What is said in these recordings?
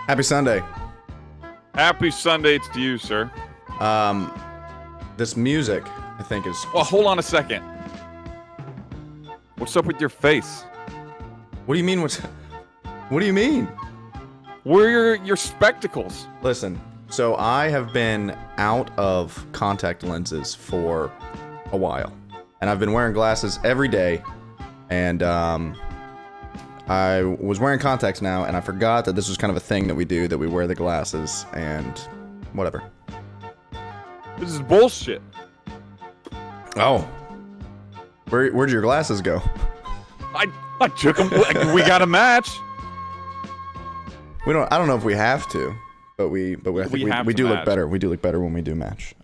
Happy Sunday. Happy Sunday to you, sir. This music, I think, is... Well, hold on a second. What's up with your face? What do you mean? What do you mean? Where are your spectacles? Listen, so I have been out of contact lenses for a while. And I've been wearing glasses every day. And, I was wearing contacts now, and I forgot that this was kind of a thing that we do, that we wear the glasses, and whatever. This is bullshit. Oh. Where'd your glasses go? I took them. We got a match. I don't know if we have to, but I think we do look better. We do look better when we do match.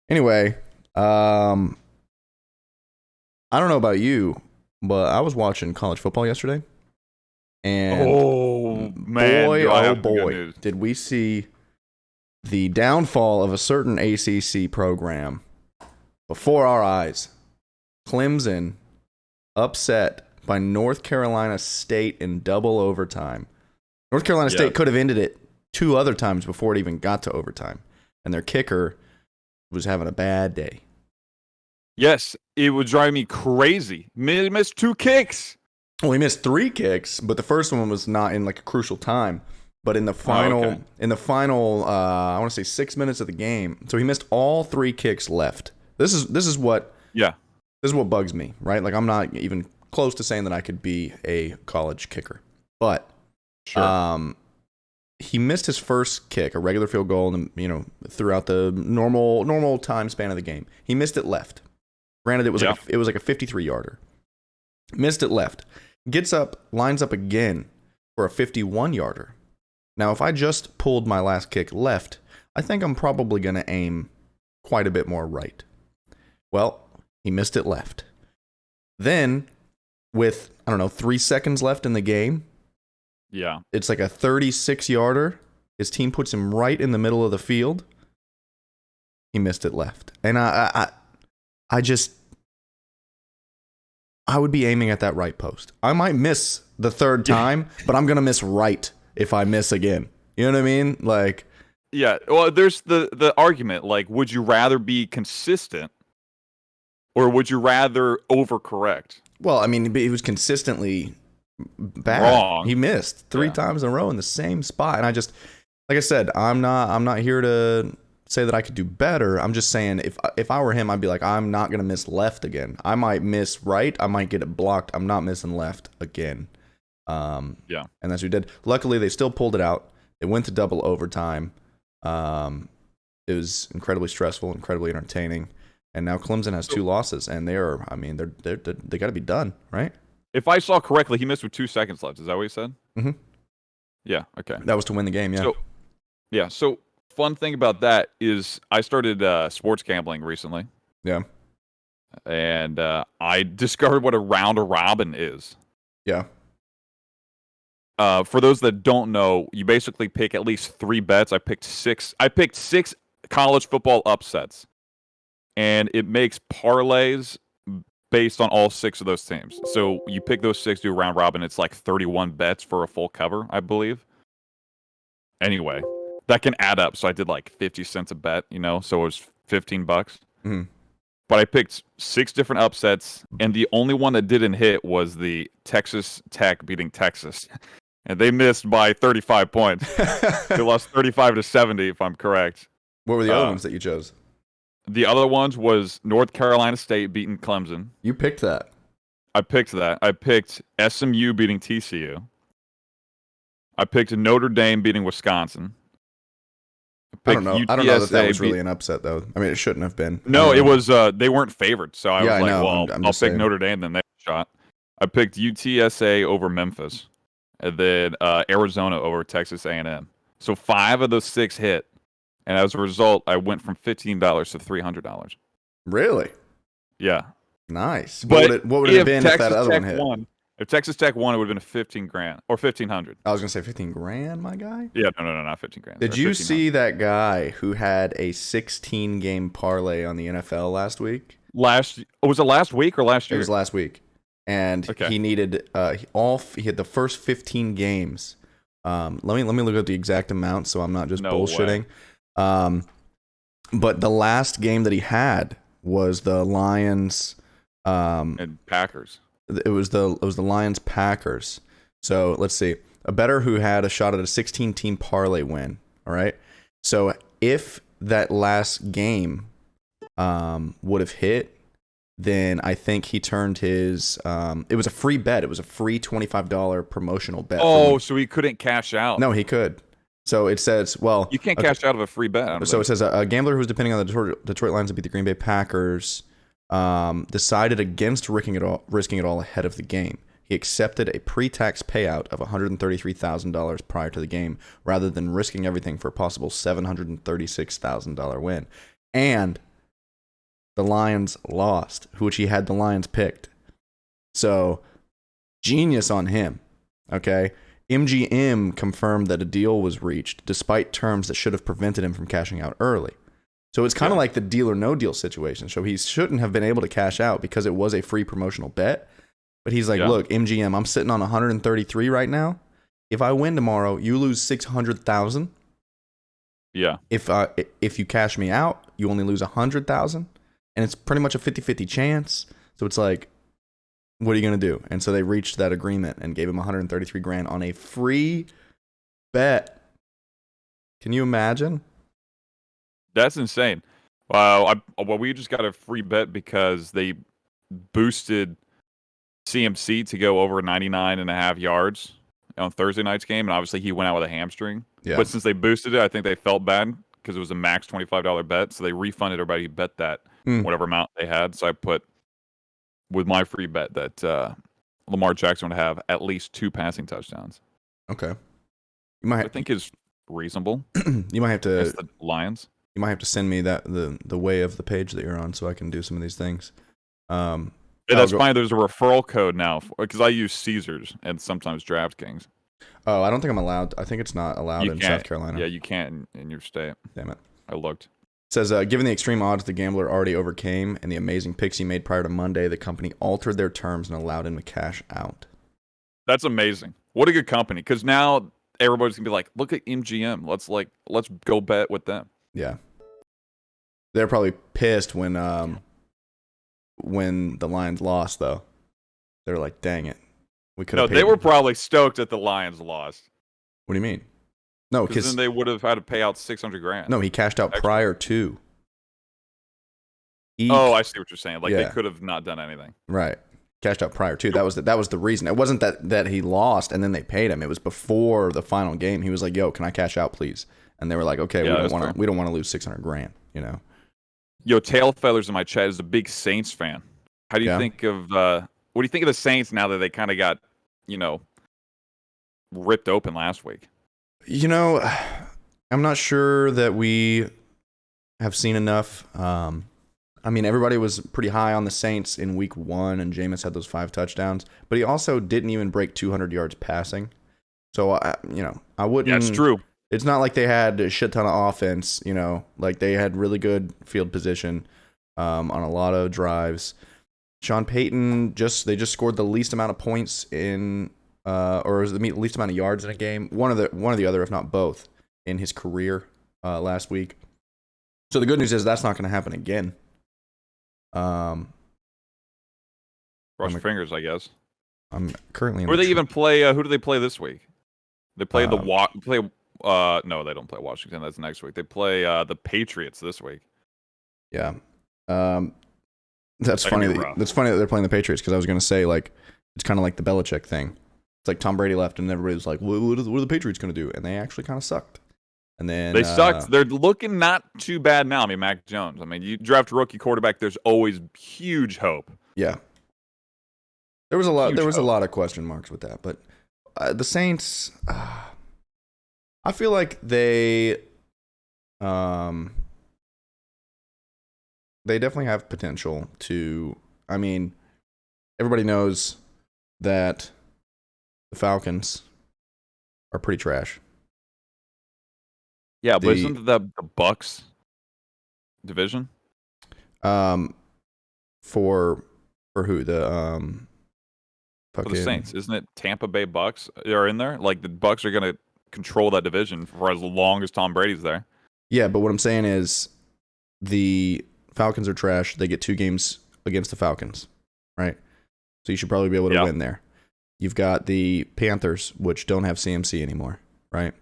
Anyway, I don't know about you, but I was watching college football yesterday, and boy, did we see the downfall of a certain ACC program before our eyes. Clemson upset by North Carolina State in double overtime. North Carolina State could have ended it 2 other times before it even got to overtime, and their kicker was having a bad day. Yes, it would drive me crazy. He missed 2 kicks. Well, he missed 3 kicks, but the first one was not in like a crucial time. But in the final, I want to say 6 minutes of the game, so he missed all 3 kicks left. This is what bugs me, right? Like, I'm not even close to saying that I could be a college kicker, but sure. He missed his first kick, a regular field goal, and throughout the normal time span of the game, he missed it left. Granted, it was like a 53-yarder. Missed it left. Gets up, lines up again for a 51-yarder. Now, if I just pulled my last kick left, I think I'm probably going to aim quite a bit more right. Well, he missed it left. Then, with, 3 seconds left in the game, it's like a 36-yarder. His team puts him right in the middle of the field. He missed it left. And I would be aiming at that right post. I might miss the 3rd time, but I'm going to miss right if I miss again. You know what I mean? Like, yeah. Well, there's the argument, like, would you rather be consistent or would you rather overcorrect? Well, I mean, he was consistently bad. Wrong. He missed 3 times in a row in the same spot. And like I said, I'm not here to say that I could do better. I'm just saying if I were him, I'd be like, I'm not going to miss left again. I might miss right. I might get it blocked. I'm not missing left again. And that's what he did. Luckily, they still pulled it out. It went to double overtime. It was incredibly stressful, incredibly entertaining. And now Clemson has 2 losses, and they got to be done, right? If I saw correctly, he missed with 2 seconds left. Is that what you said? Mm-hmm. Yeah. Okay. That was to win the game. Yeah. So fun thing about that is I started sports gambling recently. Yeah. And I discovered what a round robin is. Yeah. For those that don't know, you basically pick at least 3 bets. I picked 6 college football upsets. And it makes parlays based on all 6 of those teams. So you pick those 6, do a round robin. It's like 31 bets for a full cover, I believe. Anyway, that can add up. So I did like 50 cents a bet, so it was $15. Mm-hmm. But I picked 6 different upsets, and the only one that didn't hit was the Texas Tech beating Texas. And they missed by 35 points. They lost 35-70, if I'm correct. What were the other ones that you chose? The other ones was North Carolina State beating Clemson. You picked that. I picked that. I picked SMU beating TCU. I picked Notre Dame beating Wisconsin. I don't know that that was really an upset, though. I mean, it shouldn't have been. No, it was. They weren't favored, so I was like, know. well, I'll pick Notre Dame, then they have a shot. I picked UTSA over Memphis, and then Arizona over Texas A&M. So 5 of those 6 hit. And as a result, I went from $15 to $300. Really? Yeah. Nice. But what would it have been if that other one hit? If Texas Tech won, it would have been $15,000 or $1,500. I was gonna say $15,000, my guy. Yeah, no, not $15,000. Did you see that guy who had a 16-game parlay on the NFL last week? Was it last week or last year? It was last week, and he needed he had the first 15 games Let me look at the exact amount so I'm not just No bullshitting. But the last game that he had was the Lions and Packers. It was the Lions Packers. So let's see. A bettor who had a shot at a 16 team parlay win. All right. So if that last game would have hit, then I think he turned his. It was a free bet. It was a free $25 promotional bet. Oh, so he couldn't cash out. No, he could. So it says, well, you can't cash out of a free bet. So it says a gambler who's depending on the Detroit Lions to beat the Green Bay Packers decided against risking it all ahead of the game. He accepted a pre-tax payout of $133,000 prior to the game rather than risking everything for a possible $736,000 win. And the Lions lost, which he had the Lions picked. So, genius on him. Okay? MGM confirmed that a deal was reached despite terms that should have prevented him from cashing out early. So it's kind of like the deal or no deal situation. So he shouldn't have been able to cash out because it was a free promotional bet. But he's like, look, MGM, I'm sitting on 133 right now. If I win tomorrow, you lose 600,000. Yeah. If you cash me out, you only lose 100,000, and it's pretty much a 50-50 chance. So it's like, what are you going to do? And so they reached that agreement and gave him 133 grand on a free bet. Can you imagine? That's insane. Well, we just got a free bet because they boosted CMC to go over 99.5 yards on Thursday night's game, and obviously he went out with a hamstring. Yeah. But since they boosted it, I think they felt bad because it was a max $25 bet, so they refunded everybody who bet that whatever amount they had. So I put with my free bet that Lamar Jackson would have at least 2 passing touchdowns. Okay. I think is reasonable. You might have to against the Lions. You might have to send me that the way of the page that you're on so I can do some of these things. Yeah, that's fine. There's a referral code now because I use Caesars and sometimes DraftKings. Oh, I don't think I'm allowed. I think it's not allowed in South Carolina. Yeah, you can't in your state. Damn it. I looked. It says, given the extreme odds the gambler already overcame and the amazing picks he made prior to Monday, the company altered their terms and allowed him to cash out. That's amazing. What a good company. Because now everybody's going to be like, look at MGM. Let's go bet with them. Yeah. They're probably pissed when the Lions lost, though. They're like, dang it. We could. No, they were probably stoked that the Lions lost. What do you mean? No, because then they would have had to pay out $600,000. No, he cashed out prior to. I see what you're saying. Like they could have not done anything. Right. Cashed out prior to. That was the reason. It wasn't that he lost and then they paid him. It was before the final game. He was like, "Yo, can I cash out, please?" And they were like, "Okay, we don't want to lose $600,000." You know. Yo, Tail Feathers in my chat is a big Saints fan. How do you think of what do you think of the Saints now that they kind of got, ripped open last week? I'm not sure that we have seen enough. I mean, everybody was pretty high on the Saints in week 1, and Jameis had those 5 touchdowns, but he also didn't even break 200 yards passing. So, I wouldn't. Yeah, it's true. It's not like they had a shit ton of offense, like they had really good field position on a lot of drives. Sean Payton they just scored the least amount of points in, or was the least amount of yards in a game. One of the other, if not both, in his career last week. So the good news is that's not going to happen again. Cross your fingers, I guess. I'm currently. Who do they even play? Who do they play this week? They play no, they don't play Washington. That's next week. They play the Patriots this week. Yeah. That's funny. That's funny that they're playing the Patriots because I was going to say it's kind of like the Belichick thing. It's like Tom Brady left and everybody was like, "What are the Patriots going to do?" And they actually kind of sucked. And then they sucked. They're looking not too bad now. I mean, Mac Jones. I mean, you draft a rookie quarterback. There's always huge hope. Yeah. There was a lot. There was a lot of question marks with that, but the Saints. I feel like they definitely have potential to. I mean, everybody knows that the Falcons are pretty trash. Yeah, but isn't the Bucks division? For who? For the Saints, isn't it? Tampa Bay Bucks are in there. Like the Bucks are gonna control that division for as long as Tom Brady's there. Yeah, but what I'm saying is the Falcons are trash. They get 2 games against the Falcons, right? So you should probably be able to win there. You've got the Panthers, which don't have CMC anymore, right?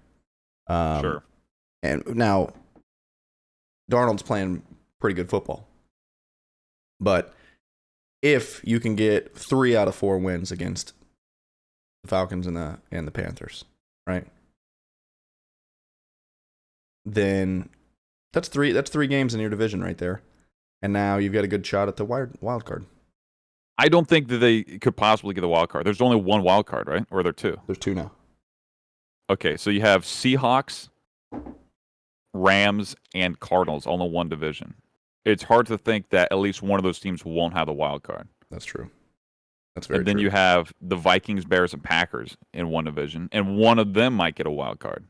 Sure. And now Darnold's playing pretty good football. But if you can get 3 out of 4 wins against the Falcons and the Panthers, right? Then that's 3 games in your division right there. And now you've got a good shot at the wild card. I don't think that they could possibly get the wild card. There's only 1 wild card, right? Or are there 2? There's 2 now. Okay, so you have Seahawks, Rams, and Cardinals all in one division. It's hard to think that at least one of those teams won't have the wild card. That's true. That's very true. And then you have the Vikings, Bears, and Packers in one division, and one of them might get a wild card.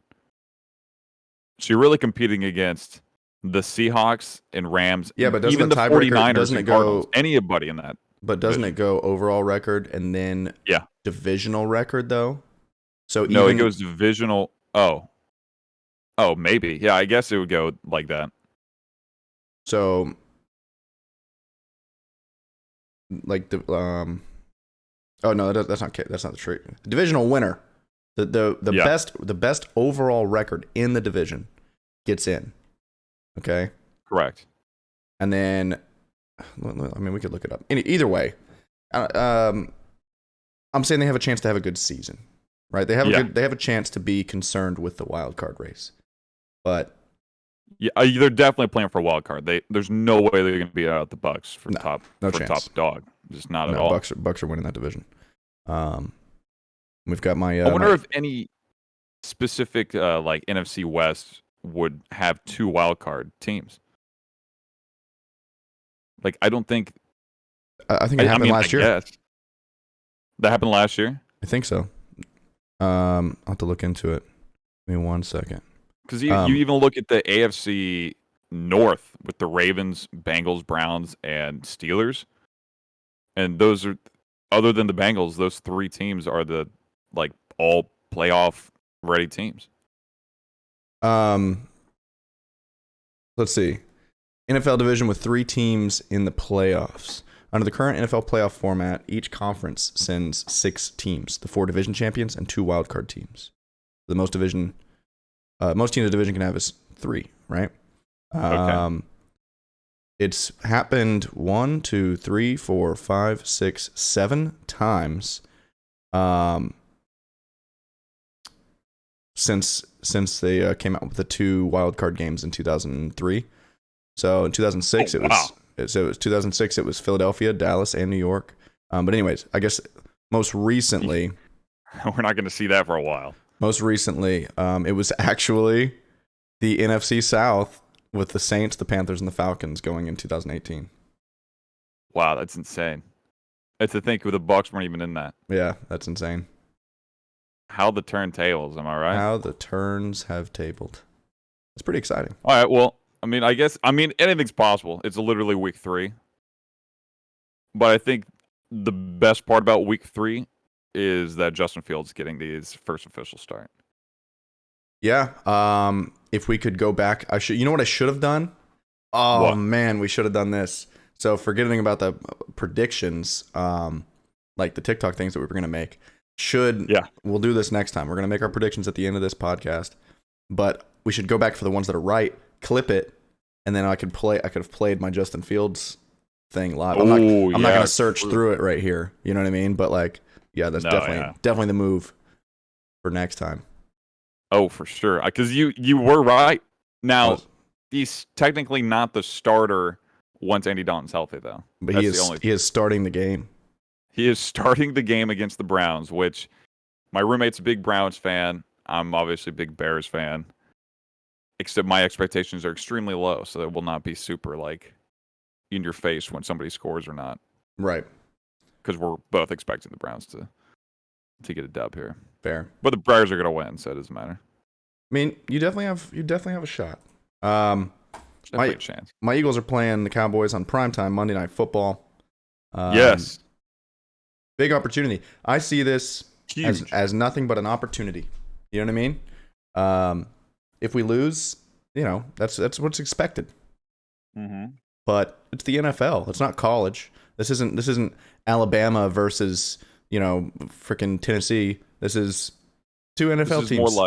So you're really competing against the Seahawks and Rams. Yeah, but doesn't even the the tiebreaker, 49ers doesn't and it Cardinals, go anybody in that. But doesn't it go overall record and then divisional record though? So no, it goes divisional. Oh, maybe. Yeah, I guess it would go like that. So, like the oh no, that's not the truth. Divisional winner, the best overall record in the division gets in. Okay. Correct. And then, I mean, we could look it up. Either way, I'm saying they have a chance to have a good season, right? They have a chance to be concerned with the wild card race, but they're definitely playing for a wild card. There's no way they're going to beat out the Bucks for top dog. Just not at all. Bucks are winning that division. We've got my. I wonder if any specific like NFC West would have 2 wild card teams. Like, I don't think. I think it happened last year. Guess. That happened last year? I think so. I'll have to look into it. Give me 1 second. Because you even look at the AFC North with the Ravens, Bengals, Browns, and Steelers. And those are, other than the Bengals, those 3 teams are the, like, all playoff ready teams. Let's see. NFL division with 3 teams in the playoffs. Under the current NFL playoff format, each conference sends 6 teams, the 4 division champions and 2 wildcard teams. The most teams a division can have is 3, right? Okay. It's happened 1, 2, 3, 4, 5, 6, 7 times since they came out with the 2 wildcard games in 2003. So in 2006, it was 2006. It was Philadelphia, Dallas, and New York. But anyways, I guess most recently, we're not going to see that for a while. Most recently, it was actually the NFC South with the Saints, the Panthers, and the Falcons going in 2018. Wow, that's insane. It's to think the Bucks weren't even in that. Yeah, that's insane. How the turntables, am I right? How the turns have tabled. It's pretty exciting. All right, well, I mean, anything's possible. It's literally week 3. But I think the best part about week 3 is that Justin Fields getting his first official start. Yeah. If we could go back, you know what I should have done? Oh, what? Man, we should have done this. So forgetting about the predictions, like the TikTok things that we were going to make, we'll do this next time. We're going to make our predictions at the end of this podcast, but we should go back for the ones that are right, clip it, and then I could have played my Justin Fields thing live. I'm not going to search through it right here. You know what I mean? But that's definitely the move for next time. Oh, for sure. Because you were right. Now, he's technically not the starter once Andy Dalton's healthy, though. But he is starting the game. He is starting the game against the Browns, which my roommate's a big Browns fan. I'm obviously a big Bears fan. Except my expectations are extremely low, so it will not be super, in your face when somebody scores or not. Right. Because we're both expecting the Browns to get a dub here. Fair. But the Bears are going to win, so it doesn't matter. I mean, you definitely have a shot. Definitely a chance. My Eagles are playing the Cowboys on primetime Monday Night Football. Yes. Big opportunity. I see this as nothing but an opportunity. You know what I mean? If we lose, that's what's expected. Mm-hmm. But it's the NFL. It's not college. This isn't Alabama versus freaking Tennessee. This is two NFL teams.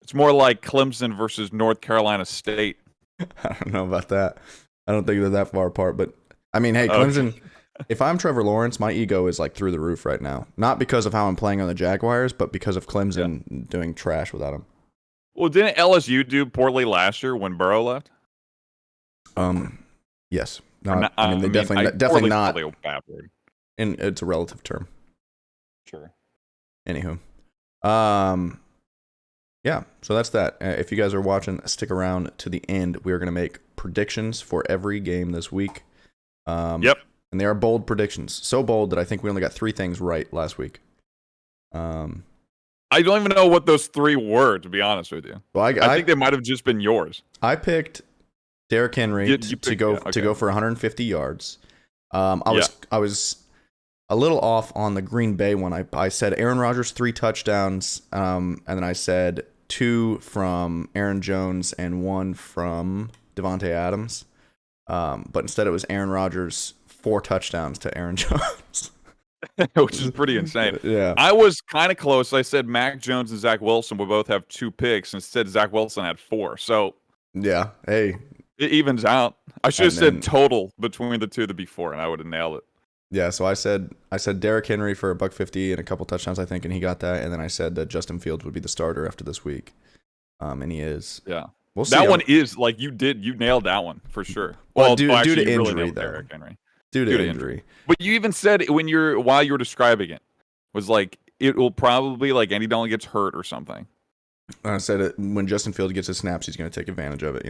It's more like Clemson versus North Carolina State. I don't know about that. I don't think they're that far apart. But I mean, hey, Clemson. Okay. If I'm Trevor Lawrence, my ego is like through the roof right now. Not because of how I'm playing on the Jaguars, but because of Clemson doing trash without him. Well, didn't LSU do poorly last year when Burrow left? Yes. No, I mean, definitely not. A bad word. And it's a relative term. Sure. Anywho, yeah. So that's that. If you guys are watching, stick around to the end. We are going to make predictions for every game this week. Yep. And they are bold predictions. So bold that I think we only got 3 things right last week. I don't even know what those 3 were, to be honest with you. Well, I think they might have just been yours. I picked Derrick Henry to go for 150 yards. I was a little off on the Green Bay one. I said Aaron Rodgers 3 touchdowns, and then I said 2 from Aaron Jones and 1 from Devontae Adams. But instead it was Aaron Rodgers 4 touchdowns to Aaron Jones. Which is pretty insane. Yeah. I was kind of close. I said Mac Jones and Zach Wilson will both have 2 picks. Instead, Zach Wilson had 4. So yeah, hey, it evens out. I should have said total between the 2 to be 4, and I would have nailed it. Yeah, so I said Derrick Henry for $150 and a couple touchdowns, I think, and he got that. And then I said that Justin Fields would be the starter after this week, and he is. Yeah, we'll see. That one is like you nailed that one for sure. Well, due to injury, though. Derrick Henry. Due to injury. But you even said while you were describing it, was like it will probably like Andy Dalton gets hurt or something. I said it when Justin Fields gets his snaps, he's going to take advantage of it.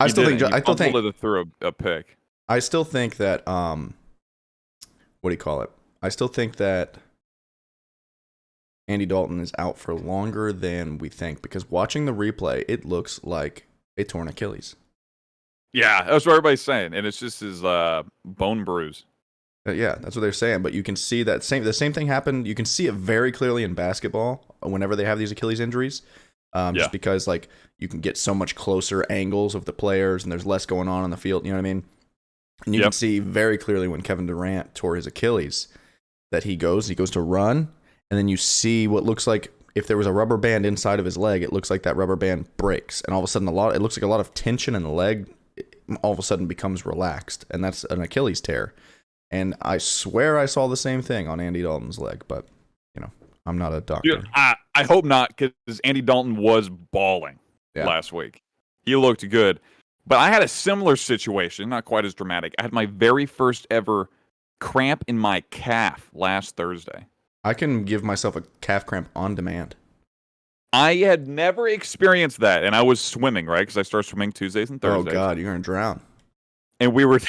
I still think it through a pick. I still think that what do you call it? I still think that Andy Dalton is out for longer than we think because watching the replay, it looks like a torn Achilles. Yeah, that's what everybody's saying, and it's just his bone bruise. Yeah, that's what they're saying. But you can see the same thing happened. You can see it very clearly in basketball whenever they have these Achilles injuries, just because like you can get so much closer angles of the players, and there's less going on the field. You know what I mean? And you can see very clearly when Kevin Durant tore his Achilles that he goes to run, and then you see what looks like if there was a rubber band inside of his leg, it looks like that rubber band breaks, and all of a sudden it looks like a lot of tension in the leg all of a sudden becomes relaxed, and that's an Achilles tear. And I swear I saw the same thing on Andy Dalton's leg, but I'm not a doctor. Dude, I hope not, because Andy Dalton was balling last week. He looked good. But I had a similar situation, not quite as dramatic. I had my very first ever cramp in my calf last Thursday. I can give myself a calf cramp on demand. I had never experienced that, and I was swimming, right? Because I started swimming Tuesdays and Thursdays. Oh, God, you're going to drown. And we were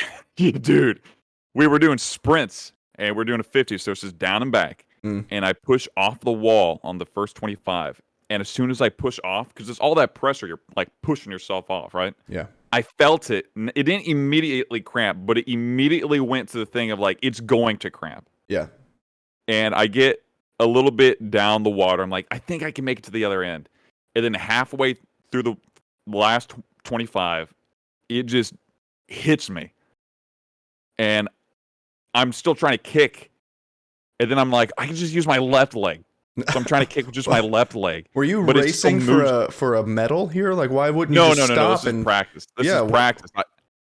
doing sprints, and we're doing a 50, so it's just down and back. And I push off the wall on the first 25. And as soon as I push off, because it's all that pressure, you're like pushing yourself off, right? Yeah. I felt it. It didn't immediately cramp, but it immediately went to the thing of like, it's going to cramp. Yeah. And I get a little bit down the water. I'm like, I think I can make it to the other end. And then halfway through the last 25, it just hits me. And I'm still trying to kick. And then I'm like, I can just use my left leg. So I'm trying to kick with just my left leg. Were you racing for a medal here? Like, why wouldn't you stop? No. This is practice. This is practice.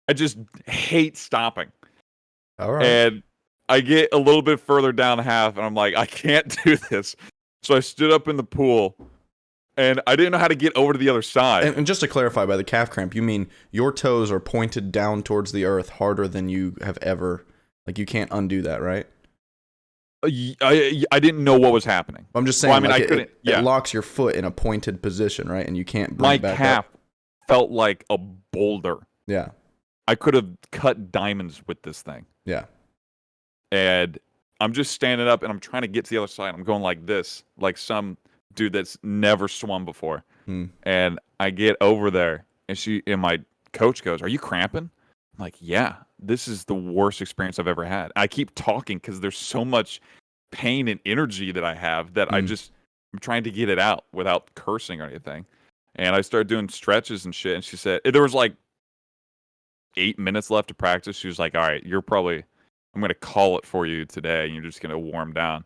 I just hate stopping. All right. And I get a little bit further down half, and I'm like, I can't do this. So I stood up in the pool, and I didn't know how to get over to the other side. And just to clarify, by the calf cramp, you mean your toes are pointed down towards the earth harder than you have ever. Like, you can't undo that, right? I didn't know what was happening. I'm just saying, I couldn't. It locks your foot in a pointed position, right? And you can't bring it back up. My calf felt like a boulder. Yeah. I could have cut diamonds with this thing. Yeah. And I'm just standing up, and I'm trying to get to the other side. I'm going like this, like some dude that's never swum before. And I get over there, and my coach goes, "Are you cramping?" I'm like, "Yeah. This is the worst experience I've ever had." I keep talking because there's so much pain and energy that I have that I'm trying to get it out without cursing or anything. And I started doing stretches and shit. And she said there was like 8 minutes left to practice. She was like, "All right, I'm gonna call it for you today. And you're just gonna warm down."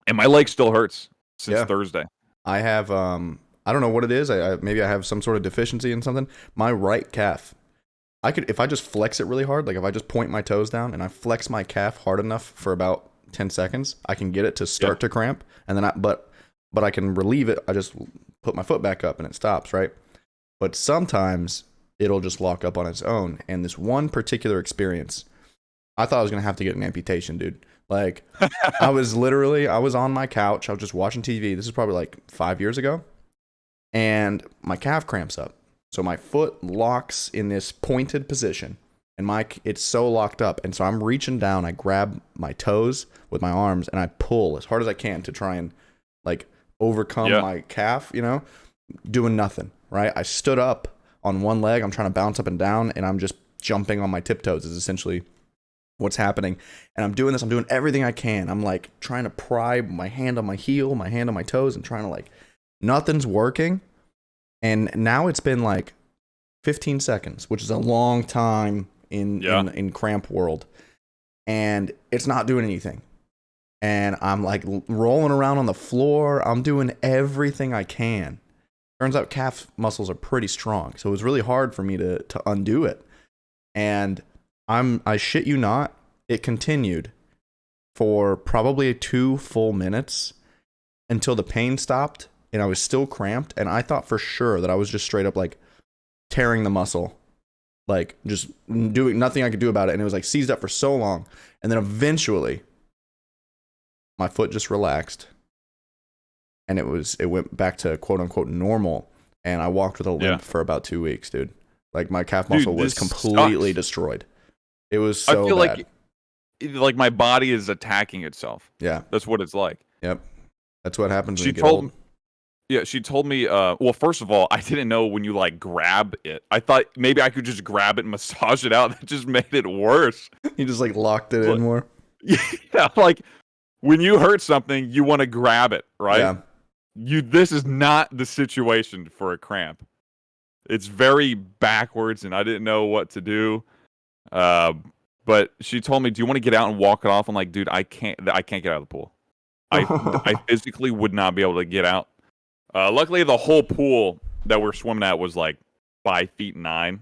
And my leg still hurts since Thursday. I have I don't know what it is. Maybe I have some sort of deficiency in something. My right calf. If I just flex it really hard, like if I just point my toes down and I flex my calf hard enough for about 10 seconds, I can get it to start to cramp, and then but I can relieve it. I just put my foot back up and it stops, right? But sometimes it'll just lock up on its own. And this one particular experience, I thought I was going to have to get an amputation, dude. Like, I was on my couch. I was just watching TV. This is probably like 5 years ago. And my calf cramps up. So my foot locks in this pointed position. And it's so locked up. And so I'm reaching down. I grab my toes with my arms and I pull as hard as I can to try and like overcome my calf, doing nothing, right? I stood up on one leg. I'm trying to bounce up and down and I'm just jumping on my tiptoes is essentially what's happening. And I'm doing this. I'm doing everything I can. I'm like trying to pry my hand on my heel, my hand on my toes, and trying to like, nothing's working. And now it's been like 15 seconds, which is a long time in cramp world. And it's not doing anything. And I'm like rolling around on the floor. I'm doing everything I can. Turns out calf muscles are pretty strong. So it was really hard for me to undo it. And I shit you not, it continued for probably 2 full minutes until the pain stopped and I was still cramped. And I thought for sure that I was just straight up like tearing the muscle, like just doing nothing I could do about it. And it was like seized up for so long. And then eventually my foot just relaxed and it went back to quote unquote normal. And I walked with a limp for about 2 weeks, dude. Like my calf muscle was completely destroyed. It was so I feel bad. like my body is attacking itself. Yeah. That's what it's like. Yep. That's what happens when you get old. Yeah, she told me, well, first of all, I didn't know when you like grab it. I thought maybe I could just grab it and massage it out. That just made it worse. You just like locked it in more. Yeah, like when you hurt something, you want to grab it, right? Yeah. This is not the situation for a cramp. It's very backwards and I didn't know what to do. But she told me, "Do you want to get out and walk it off?" I'm like, "Dude, I can't get out of the pool. I physically would not be able to get out." Luckily, the whole pool that we're swimming at was like 5'9",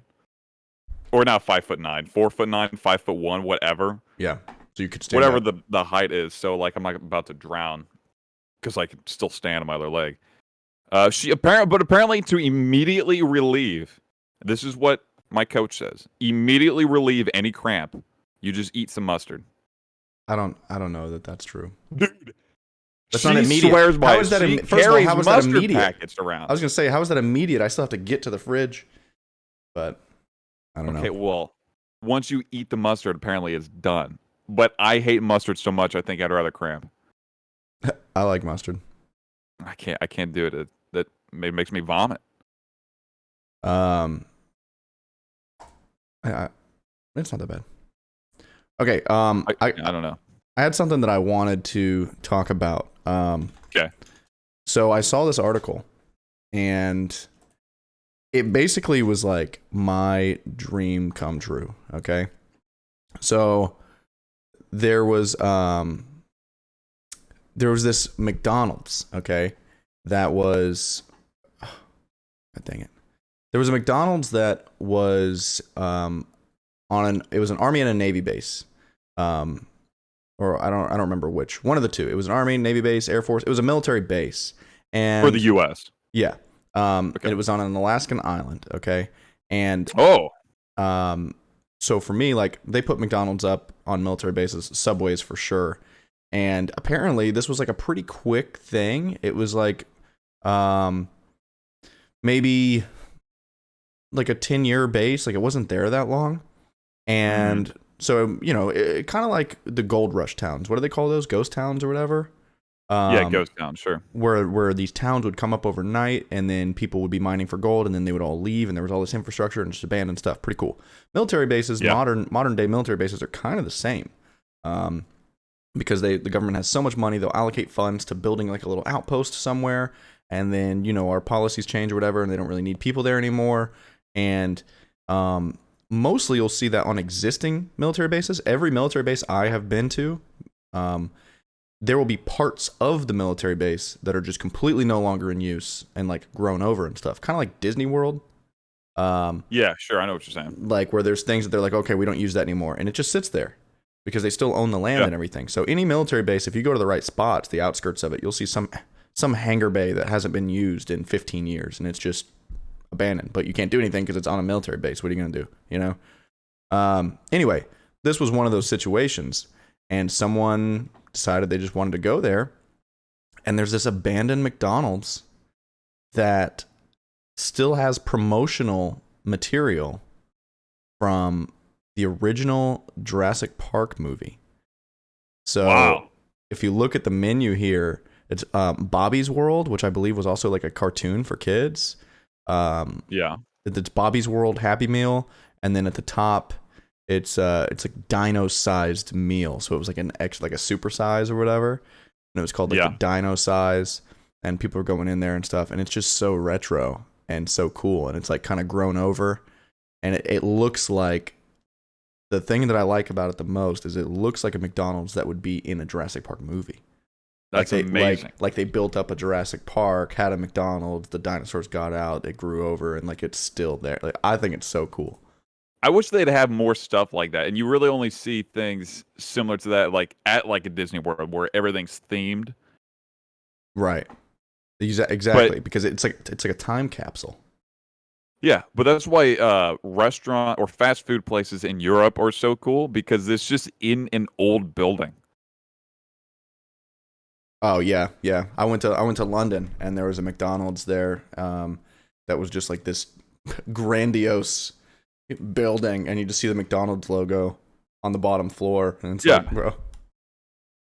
or not 5'9", 4'9", 5'1", whatever. Yeah, so you could stand whatever up. the height is. So like, I'm not about to drown because I can still stand on my other leg. Apparently to immediately relieve. This is what my coach says. Immediately relieve any cramp. You just eat some mustard. I don't know that that's true. Dude. That's not immediate. Swears by how is that? First of all, how is that immediate? Around. I was gonna say, how is that immediate? I still have to get to the fridge, but I don't know. Okay, well, once you eat the mustard, apparently it's done. But I hate mustard so much, I think I'd rather cramp. I like mustard. I can't do it. That makes me vomit. It's not that bad. Okay. I don't know. I had something that I wanted to talk about. Okay. So I saw this article, and it basically was like my dream come true. Okay. So there was this McDonald's. Okay, that was. Oh, dang it. There was a McDonald's that was it was an Army and a Navy base. Or I don't remember which. One of the two. It was an Army, Navy base, Air Force. It was a military base. And for the US. Yeah. And it was on an Alaskan island, okay? And so for me, like, they put McDonald's up on military bases, Subways for sure. And apparently this was like a pretty quick thing. It was like maybe like a 10-year base. Like, it wasn't there that long. And so, it kind of like the gold rush towns. What do they call those? Ghost towns or whatever? Yeah, ghost towns, sure. Where these towns would come up overnight, and then people would be mining for gold, and then they would all leave, and there was all this infrastructure and just abandoned stuff. Pretty cool. Military bases, modern day military bases are kind of the same. because the government has so much money, they'll allocate funds to building like a little outpost somewhere, and then our policies change or whatever, and they don't really need people there anymore. And mostly you'll see that on existing military bases. Every military base I have been to, there will be parts of the military base that are just completely no longer in use and like grown over and stuff, kind of like Disney World. Yeah, sure, I know what you're saying. Like where there's things that they're like, okay, we don't use that anymore, and it just sits there because they still own the land and everything. So any military base, if you go to the right spots, the outskirts of it, you'll see some hangar bay that hasn't been used in 15 years, and it's just abandoned. But you can't do anything because it's on a military base. What are you gonna do? Anyway, this was one of those situations, and someone decided they just wanted to go there, and there's this abandoned McDonald's that still has promotional material from the original Jurassic Park movie. So if you look at the menu here, it's Bobby's World, which I believe was also like a cartoon for kids. It's Bobby's World Happy Meal, and then at the top it's a dino-sized meal. So it was like like a super size or whatever, and it was called like the dino size, and people were going in there and stuff, and it's just so retro and so cool, and it's like kind of grown over, and it looks like, the thing that I like about it the most is it looks like a McDonald's that would be in a Jurassic Park movie. That's amazing. Like they built up a Jurassic Park, had a McDonald's, the dinosaurs got out, it grew over, and like it's still there. Like, I think it's so cool. I wish they'd have more stuff like that, and you really only see things similar to that like at like a Disney World where everything's themed. Right. Exactly, because it's like a time capsule. Yeah, but that's why restaurant or fast food places in Europe are so cool, because it's just in an old building. Oh yeah. I went to London, and there was a McDonald's there that was just like this grandiose building, and you just see the McDonald's logo on the bottom floor, and it's like, bro,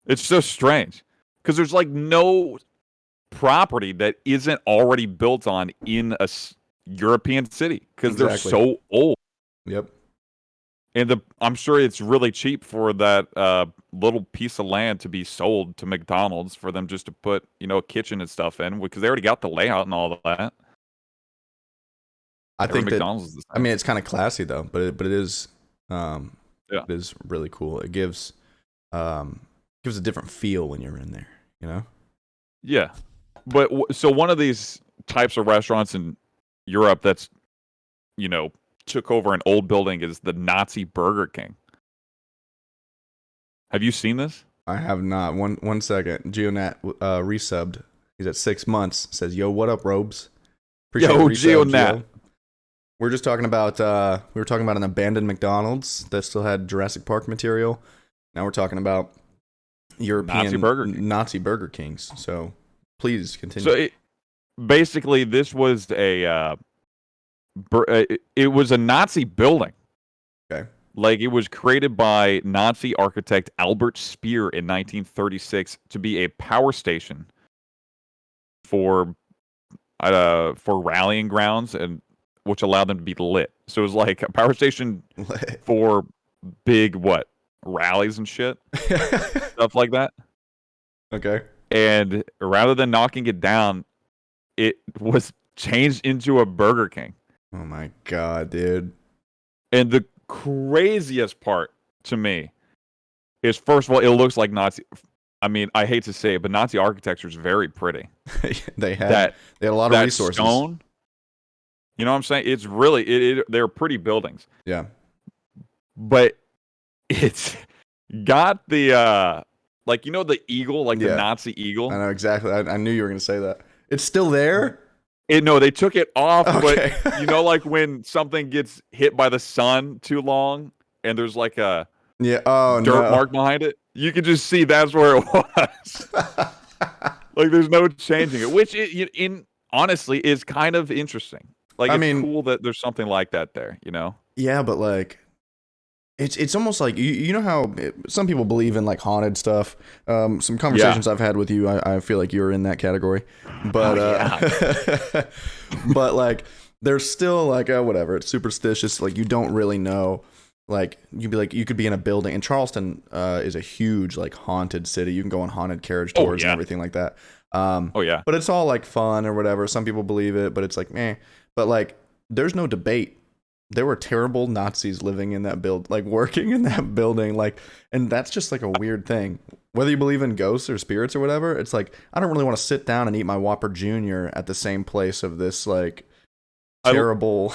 it's so strange because there's like no property that isn't already built on in a European city because they're so old. Yep. And I'm sure it's really cheap for that little piece of land to be sold to McDonald's for them just to put, a kitchen and stuff in, because they already got the layout and all of that. I think McDonald's is the same. I mean, it's kind of classy though, but it is it is really cool. It gives a different feel when you're in there, Yeah. But so one of these types of restaurants in Europe that's, took over an old building is the Nazi Burger King. Have you seen this? I have not. One second. Geonat resubbed. He's at 6 months. Says, "Yo, what up, Robes?" Appreciate Geonat. We're just talking about we were talking about an abandoned McDonald's that still had Jurassic Park material. Now we're talking about European Nazi Burger Kings. So please continue. So basically, this was it was a Nazi building. Okay. Like, it was created by Nazi architect Albert Speer in 1936 to be a power station for rallying grounds, and which allowed them to be lit. So it was like a power station for big rallies and shit, stuff like that. Okay. And rather than knocking it down, it was changed into a Burger King. Oh my god, dude. And the craziest part to me is, first of all, it looks like Nazi. I mean, I hate to say it, but Nazi architecture is very pretty. They had a lot of resources. Stone, you know what I'm saying? It's really they're pretty buildings. Yeah. But it's got the the eagle, the Nazi eagle. I know exactly. I knew you were going to say that. It's still there? No, they took it off, okay. But when something gets hit by the sun too long and there's like a dirt mark behind it, you can just see that's where it was. Like, there's no changing it, which honestly is kind of interesting. Like, it's cool that there's something like that there, Yeah, but like, it's almost like you know how some people believe in like haunted stuff. Some conversations I've had with you, I feel like you're in that category. But but like, there's still like whatever. It's superstitious. Like, you don't really know Like you'd be like you could be in a building, and Charleston is a huge like haunted city. You can go on haunted carriage tours and everything like that. Oh yeah. But it's all like fun or whatever. Some people believe it, but it's like meh. But like there's no debate. There were terrible Nazis living in that working in that building, like, and that's just like a weird thing. Whether you believe in ghosts or spirits or whatever, it's like I don't really want to sit down and eat my Whopper Jr. at the same place of this like terrible.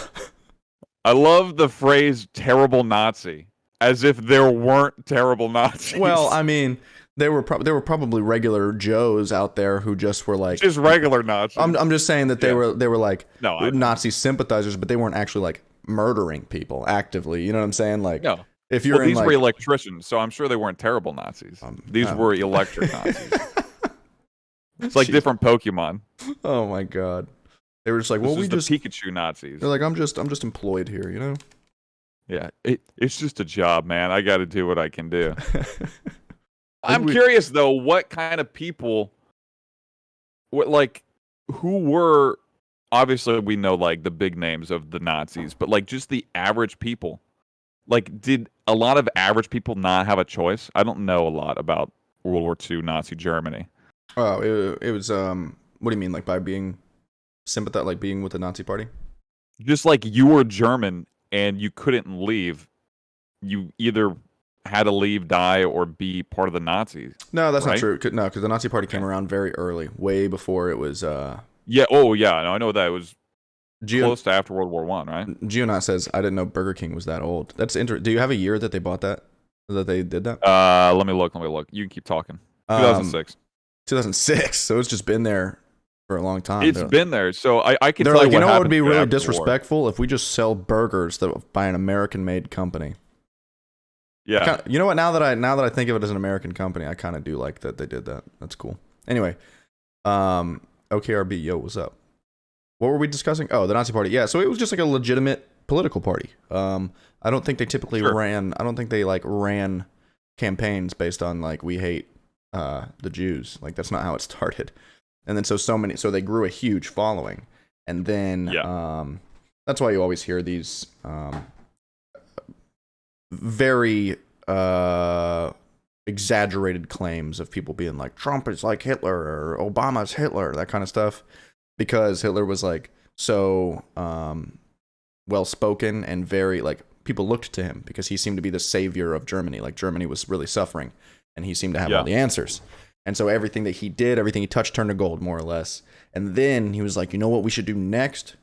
I love the phrase "terrible Nazi," as if there weren't terrible Nazis. Well, I mean, there were probably regular Joes out there who just were like just regular Nazis. I'm just saying that they were like Nazi sympathizers, but they weren't actually like murdering people actively. You know what I'm saying? Like, no. If you're these were electricians, so I'm sure they weren't terrible Nazis. These were electric Nazis. It's like different Pokemon. Oh my god. They were just like, we just Pikachu Nazis. They're like, I'm just employed here, you know? Yeah, it's just a job, man. I got to do what I can do. I'm curious though, what kind of people, who were? Obviously, we know like the big names of the Nazis, but like just the average people. Like, did a lot of average people not have a choice? I don't know a lot about World War II Nazi Germany. Oh, it was what do you mean, like by being sympathetic, like being with the Nazi party? Just like you were German and you couldn't leave. You either had to leave, die, or be part of the Nazis. No, that's not true. No, because the Nazi party came around very early, way before it was. Yeah. Oh, yeah. No, I know that it was close to after World War One, right? Geonaut says, "I didn't know Burger King was that old." That's interesting. Do you have a year that they bought that? That they did that? Let me look. You can keep talking. 2006. 2006. So it's just been there for a long time. It's been there. So I can. They're tell like, you know what would be really after disrespectful if we just sell burgers by an American-made company. Yeah. You know what? Now that I think of it as an American company, I kind of do like that they did that. That's cool. Anyway, OKRB, yo, what's up? What were we discussing? Oh, the Nazi party. Yeah, so it was just like a legitimate political party. I don't think they typically ran. I don't think they like ran campaigns based on like we hate the Jews. Like that's not how it started. And then so they grew a huge following, and then that's why you always hear these very exaggerated claims of people being like Trump is like Hitler or Obama's Hitler, that kind of stuff, because Hitler was like so well spoken and very like people looked to him because he seemed to be the savior of Germany. Like Germany was really suffering, and he seemed to have all the answers. And so everything that he did, everything he touched turned to gold, more or less. And then he was like, you know what we should do next?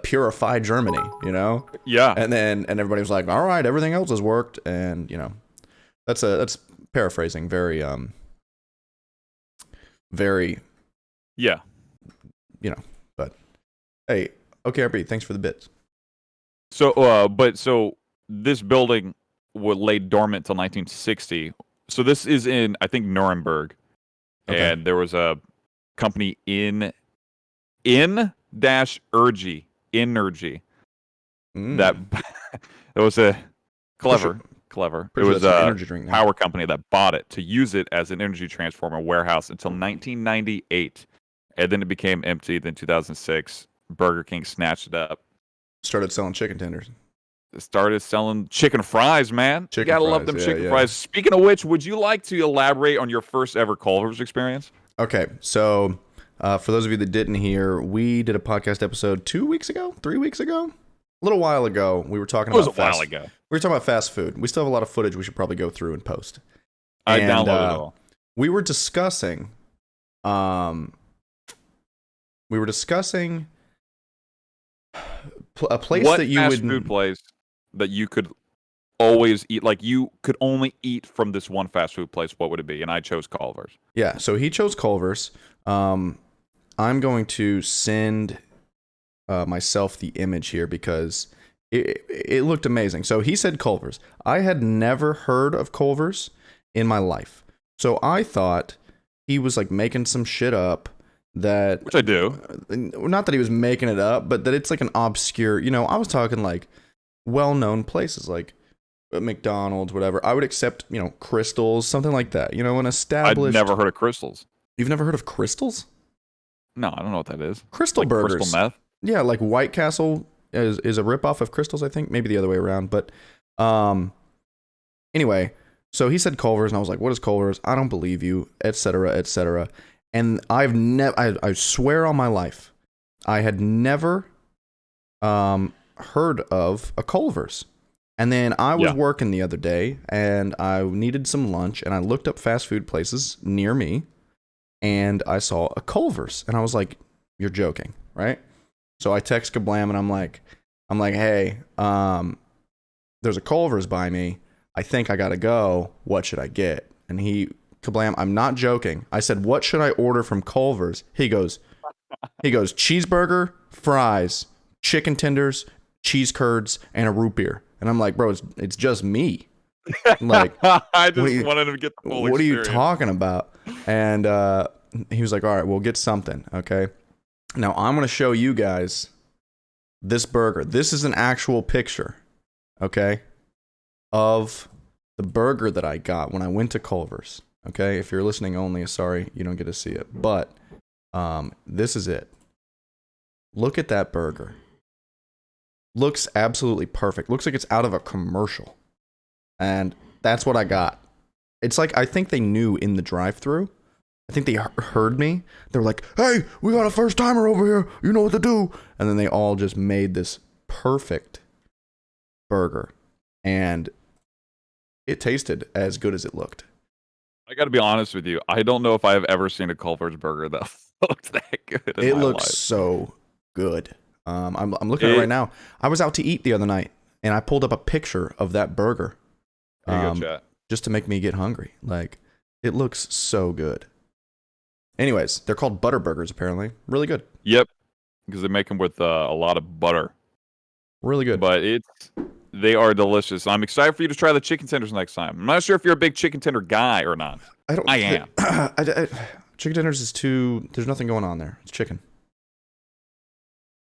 Purify Germany, you know? Yeah. And everybody was like, all right, everything else has worked. And, you know, that's paraphrasing very, yeah. You know, but hey, OKRP, thanks for the bits. So, so this building was laid dormant till 1960. So this is in, I think, Nuremberg, and there was a company in Energy that it was a clever. It was a power company that bought it to use it as an energy transformer warehouse until 1998, and then it became empty. Then 2006, Burger King snatched it up, started selling chicken tenders. Started selling chicken fries, man. You gotta love them chicken fries. Speaking of which, would you like to elaborate on your first ever Culver's experience? Okay, so for those of you that didn't hear, we did a podcast episode 3 weeks ago, a little while ago. We were talking about We were talking about fast food. We still have a lot of footage we should probably go through and post. I downloaded it all. We were discussing, a place what that you fast would food place that you could always eat, like you could only eat from this one fast food place. What would it be? And I chose Culver's. Yeah, so he chose Culver's. I'm going to send myself the image here because it looked amazing. So he said Culver's. I had never heard of Culver's in my life. So I thought he was like making some shit up that... Which I do. Not that he was making it up, but that it's like an obscure... You know, I was talking like well-known places like McDonald's, whatever. I would accept, you know, Crystal's, something like that. You know, an established... I've never heard of Crystal's. You've never heard of Crystal's? No, I don't know what that is. Crystal like burgers. Crystal meth? Yeah, like White Castle is a ripoff of Crystals, I think. Maybe the other way around. But anyway, so he said Culver's, and I was like, what is Culver's? I don't believe you, etc., etc. And I've never, I swear on my life, I had never heard of a Culver's. And then I was working the other day, and I needed some lunch, and I looked up fast food places near me, and I saw a Culver's, and I was like, you're joking, right? So I text Kablam, and I'm like, hey, there's a Culver's by me. I think I gotta go. What should I get? And Kablam, I'm not joking. I said, what should I order from Culver's? He goes, cheeseburger, fries, chicken tenders, cheese curds, and a root beer. And I'm like, bro, it's just me. Like, I just wanted him to get the full what experience. are you talking about? And he was like, all right, we'll get something, okay? Now, I'm going to show you guys this burger. This is an actual picture, okay, of the burger that I got when I went to Culver's, okay? If you're listening only, sorry, you don't get to see it. But this is it. Look at that burger. Looks absolutely perfect. Looks like it's out of a commercial. And that's what I got. It's like, I think they knew in the drive-thru. I think they heard me. They were like, hey, we got a first-timer over here. You know what to do. And then they all just made this perfect burger. And it tasted as good as it looked. I got to be honest with you. I don't know if I have ever seen a Culver's burger that looked that good in It my looks life. so good. I'm looking at it right now. I was out to eat the other night, and I pulled up a picture of that burger. There you go, chat. Just to make me get hungry. Like, it looks so good. Anyways, they're called butter burgers, apparently. Really good. Yep, because they make them with a lot of butter. Really good. But they are delicious. I'm excited for you to try the chicken tenders next time. I'm not sure if you're a big chicken tender guy or not. I am. Chicken tenders is too... There's nothing going on there. It's chicken.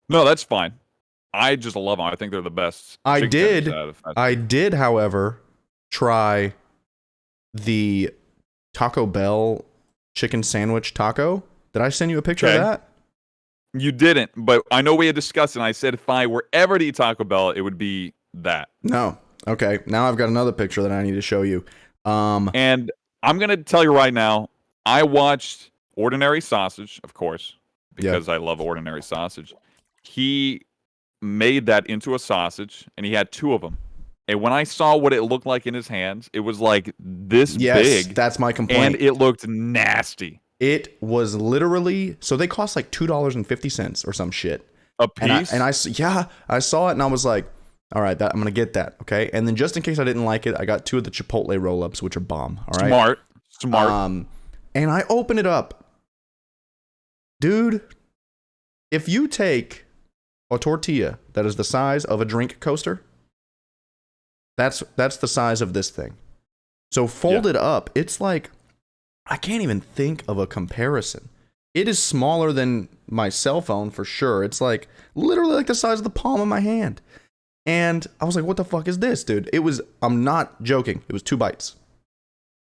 No, that's fine. I just love them. I think they're the best. I did, however, try the Taco Bell chicken sandwich taco. Did I send you a picture of that? You didn't, but I know we had discussed it, and I said if I were ever to eat Taco Bell, it would be that. No. Okay. Now I've got another picture that I need to show you. And I'm going to tell you right now, I watched Ordinary Sausage, of course, because I love Ordinary Sausage. He made that into a sausage, and he had two of them. And when I saw what it looked like in his hands, it was like this big. That's my complaint. And it looked nasty. It was literally... So they cost like $2.50 or some shit. A piece? And I saw it, and I was like, all right, I'm going to get that, okay? And then just in case I didn't like it, I got two of the Chipotle roll-ups, which are bomb, all right? Smart. And I open it up. Dude, if you take a tortilla that is the size of a drink coaster, that's the size of this thing. So folded up, it's like, I can't even think of a comparison. It is smaller than my cell phone for sure. It's like literally like the size of the palm of my hand. And I was like, what the fuck is this, dude? I'm not joking. It was 2 bites.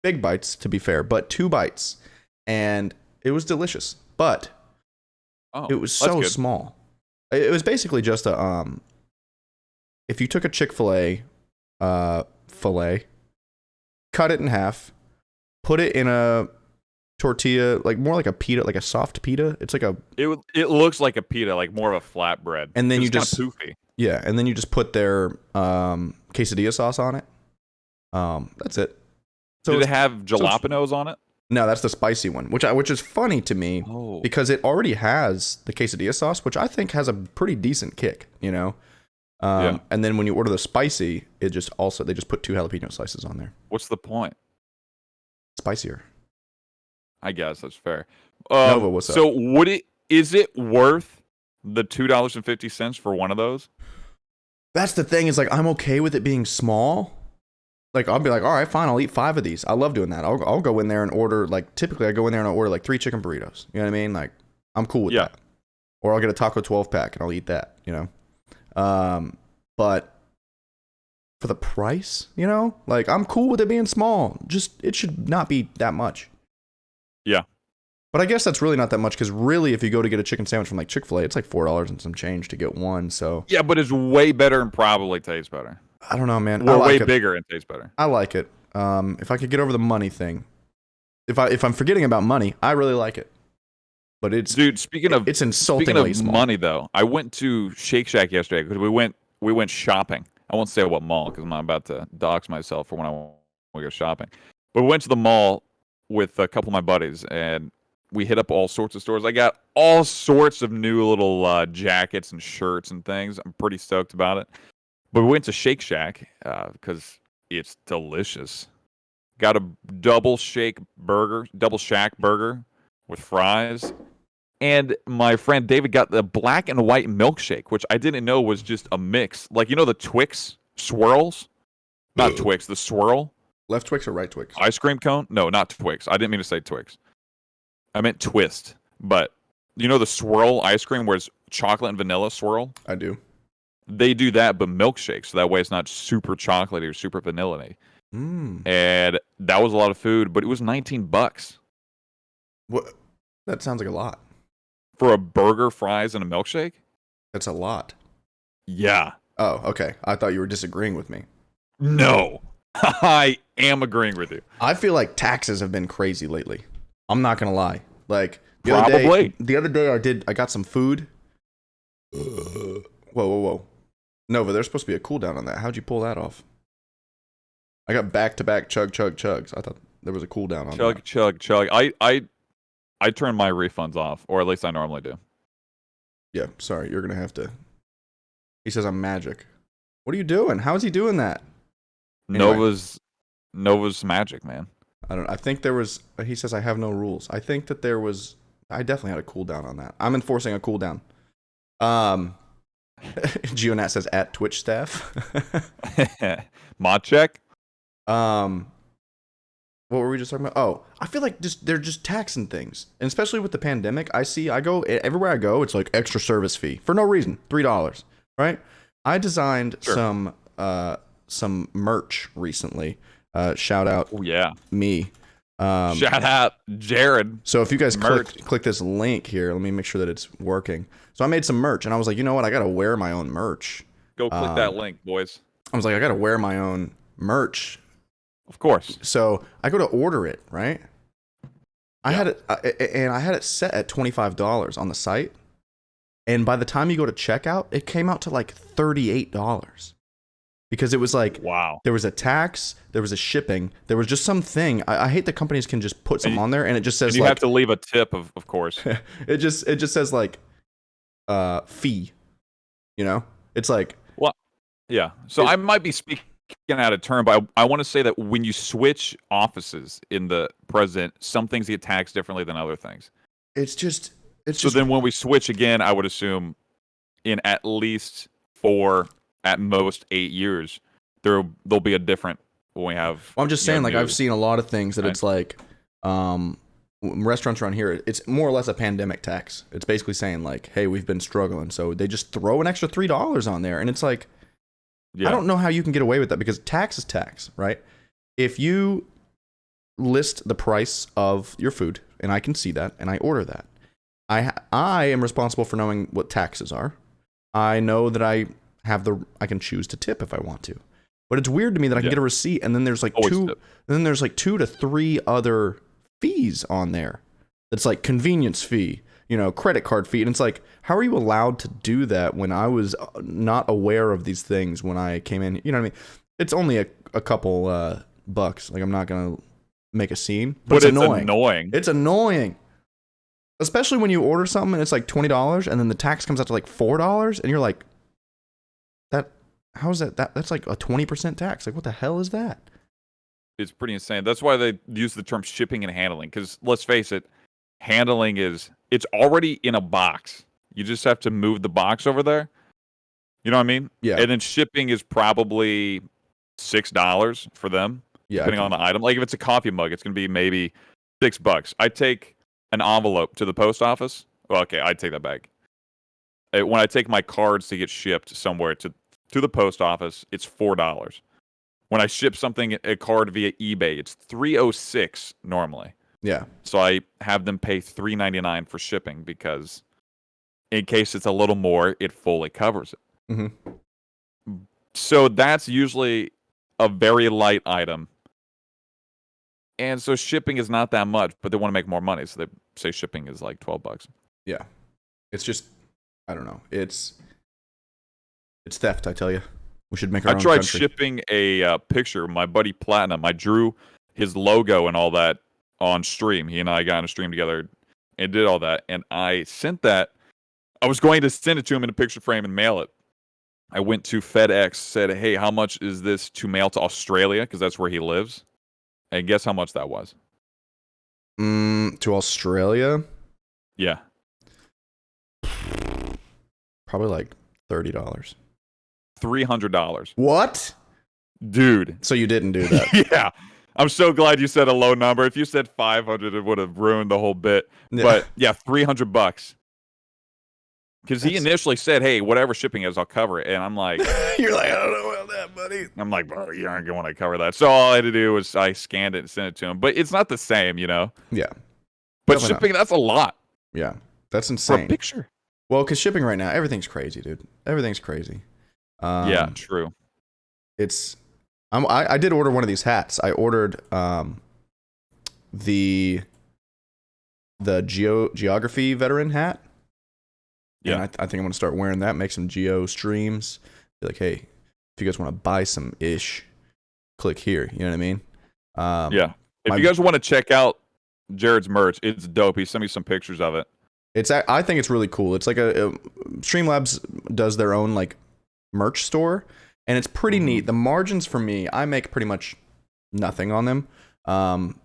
Big bites, to be fair, but 2 bites. And it was delicious. But it was so small. It was basically just if you took a Chick-fil-A filet, cut it in half, put it in a tortilla, like more like a pita, like a soft pita. It's like it looks like a pita, like more of a flatbread. And then it's you just poofy. Yeah, and then you just put their quesadilla sauce on it. That's it. So did it have jalapenos on it? No, that's the spicy one, which is funny to me because it already has the quesadilla sauce, which I think has a pretty decent kick, you know. And then when you order the spicy, they just put 2 jalapeno slices on there. What's the point? Spicier. I guess that's fair. Nova, what's up? So is it worth the $2.50 for one of those? That's the thing, is like I'm okay with it being small. Like I'll be like, all right, fine, I'll eat 5 of these. I love doing that. I'll go in there and order, like, typically I go in there and I'll order like 3 chicken burritos. You know what I mean? Like I'm cool with that. Or I'll get a taco 12 pack and I'll eat that, you know. But for the price, you know, like I'm cool with it being small. Just it should not be that much. Yeah. But I guess that's really not that much because really, if you go to get a chicken sandwich from like Chick-fil-A, it's like $4 and some change to get one. So Yeah, but it's way better and probably tastes better. I don't know, man. Or like way it. bigger and tastes better. I like it. If I could get over the money thing, if I'm forgetting about money, I really like it. But it's speaking of insultingly small. money though, I went to Shake Shack yesterday because we went shopping. I won't say what mall because I'm not about to dox myself for when I want to go shopping. But we went to the mall with a couple of my buddies and we hit up all sorts of stores. I got all sorts of new little jackets and shirts and things. I'm pretty stoked about it. But we went to Shake Shack because it's delicious. Got a double Shack burger with fries. And my friend David got the black and white milkshake, which I didn't know was just a mix. Like, you know the Twix swirls? Not Twix, the swirl. Left Twix or right Twix? Ice cream cone? No, not Twix. I didn't mean to say Twix. I meant Twist. But you know the swirl ice cream where it's chocolate and vanilla swirl? I do. They do that, but milkshake. So that way it's not super chocolatey or super vanilla-y. And that was a lot of food, but it was $19. What? That sounds like a lot. For a burger, fries, and a milkshake? That's a lot. Yeah. Oh, okay. I thought you were disagreeing with me. No. I am agreeing with you. I feel like taxes have been crazy lately. I'm not going to lie. Like, the other day I got some food. Whoa. Nova, there's supposed to be a cooldown on that. How'd you pull that off? I got back-to-back chugs. I thought there was a cooldown on that. Chug. I turn my refunds off, or at least I normally do. Yeah, sorry. You're going to have to. He says I'm magic. What are you doing? How is he doing that? Anyway. Nova's magic, man. I think there was. He says I have no rules. I think that there was. I definitely had a cooldown on that. I'm enforcing a cooldown. Geonat says at Twitch staff. Mod check. What were we just talking about? Oh, I feel like they're just taxing things, and especially with the pandemic. I go everywhere I go. It's like extra service fee for no reason. $3, right? I designed some merch recently. Shout out, me. Shout out, Jared. So if you guys click this link here, let me make sure that it's working. So I made some merch, and I was like, you know what? I gotta wear my own merch. Go click that link, boys. I was like, I gotta wear my own merch. Of course. So I go to order it, right? I had it set at $25 on the site, and by the time you go to checkout, it came out to like $38 because it was like, wow, there was a tax, there was a shipping, there was just something. I hate that companies can just put something on there and it just says you have to leave a tip, of course. it just says like fee, you know? It's like, well, yeah. So I might be speaking out of turn, but I want to say that when you switch offices in the president, some things get taxed differently than other things. So then when we switch again, I would assume in at least 4, at most 8 years, there'll be a different when we have. Well, I'm just saying, like, I've seen a lot of things that it's like, restaurants around here, it's more or less a pandemic tax. It's basically saying like, hey, we've been struggling, so they just throw an extra $3 on there, and it's like, I don't know how you can get away with that because tax is tax, right? If you list the price of your food, and I can see that, and I order that, I am responsible for knowing what taxes are. I know that I can choose to tip if I want to. But it's weird to me that I can get a receipt and then there's like two to three other fees on there. That's like convenience fee, credit card fee. And it's like, how are you allowed to do that when I was not aware of these things when I came in? You know what I mean? It's only a couple bucks. Like, I'm not going to make a scene. But it's annoying. It's annoying. Especially when you order something and it's like $20 and then the tax comes out to like $4 and you're like, how is that? That's like a 20% tax. Like, what the hell is that? It's pretty insane. That's why they use the term shipping and handling. Because let's face it, handling it's already in a box. You just have to move the box over there. You know what I mean? Yeah. And then shipping is probably $6 for them, depending on the item. Like if it's a coffee mug, it's gonna be maybe $6. I take an envelope to the post office. Well, okay, I'd take that back. When I take my cards to get shipped somewhere to the post office, it's $4. When I ship a card via eBay, it's $3.06 normally. Yeah. So I have them pay $3.99 for shipping because in case it's a little more, it fully covers it. Mm-hmm. So that's usually a very light item. And so shipping is not that much, but they want to make more money. So they say shipping is like $12. Yeah. It's just, I don't know. It's theft, I tell you. We should make our own tried country. shipping a picture. My buddy Platinum, I drew his logo and all that on stream. He and I got on a stream together and did all that. And I sent that. I was going to send it to him in a picture frame and mail it. I went to FedEx, said, hey, how much is this to mail to Australia? Because that's where he lives. And guess how much that was? To Australia? Yeah. Probably like $30. $300. What? Dude. So you didn't do that? Yeah. I'm so glad you said a low number. If you said 500, it would have ruined the whole bit. Yeah. But yeah, $300. Because he initially said, hey, whatever shipping is, I'll cover it. And I'm like... You're like, I don't know about that, buddy. I'm like, bro, you aren't going to cover that. So all I had to do was I scanned it and sent it to him. But it's not the same, you know? Yeah. But Definitely shipping, that's a lot. Yeah. That's For insane. a picture. Well, because shipping right now, everything's crazy, dude. Everything's crazy. Yeah, true. I did order one of these hats. I ordered the geography veteran hat. Yeah. And I think I'm going to start wearing that, make some geo streams. Be like, hey, if you guys want to buy some ish, click here. You know what I mean? Yeah. If you guys want to check out Jared's merch, it's dope. He sent me some pictures of it. I think it's really cool. It's like Streamlabs does their own like merch store, and it's pretty neat. The margins for me, I make pretty much nothing on them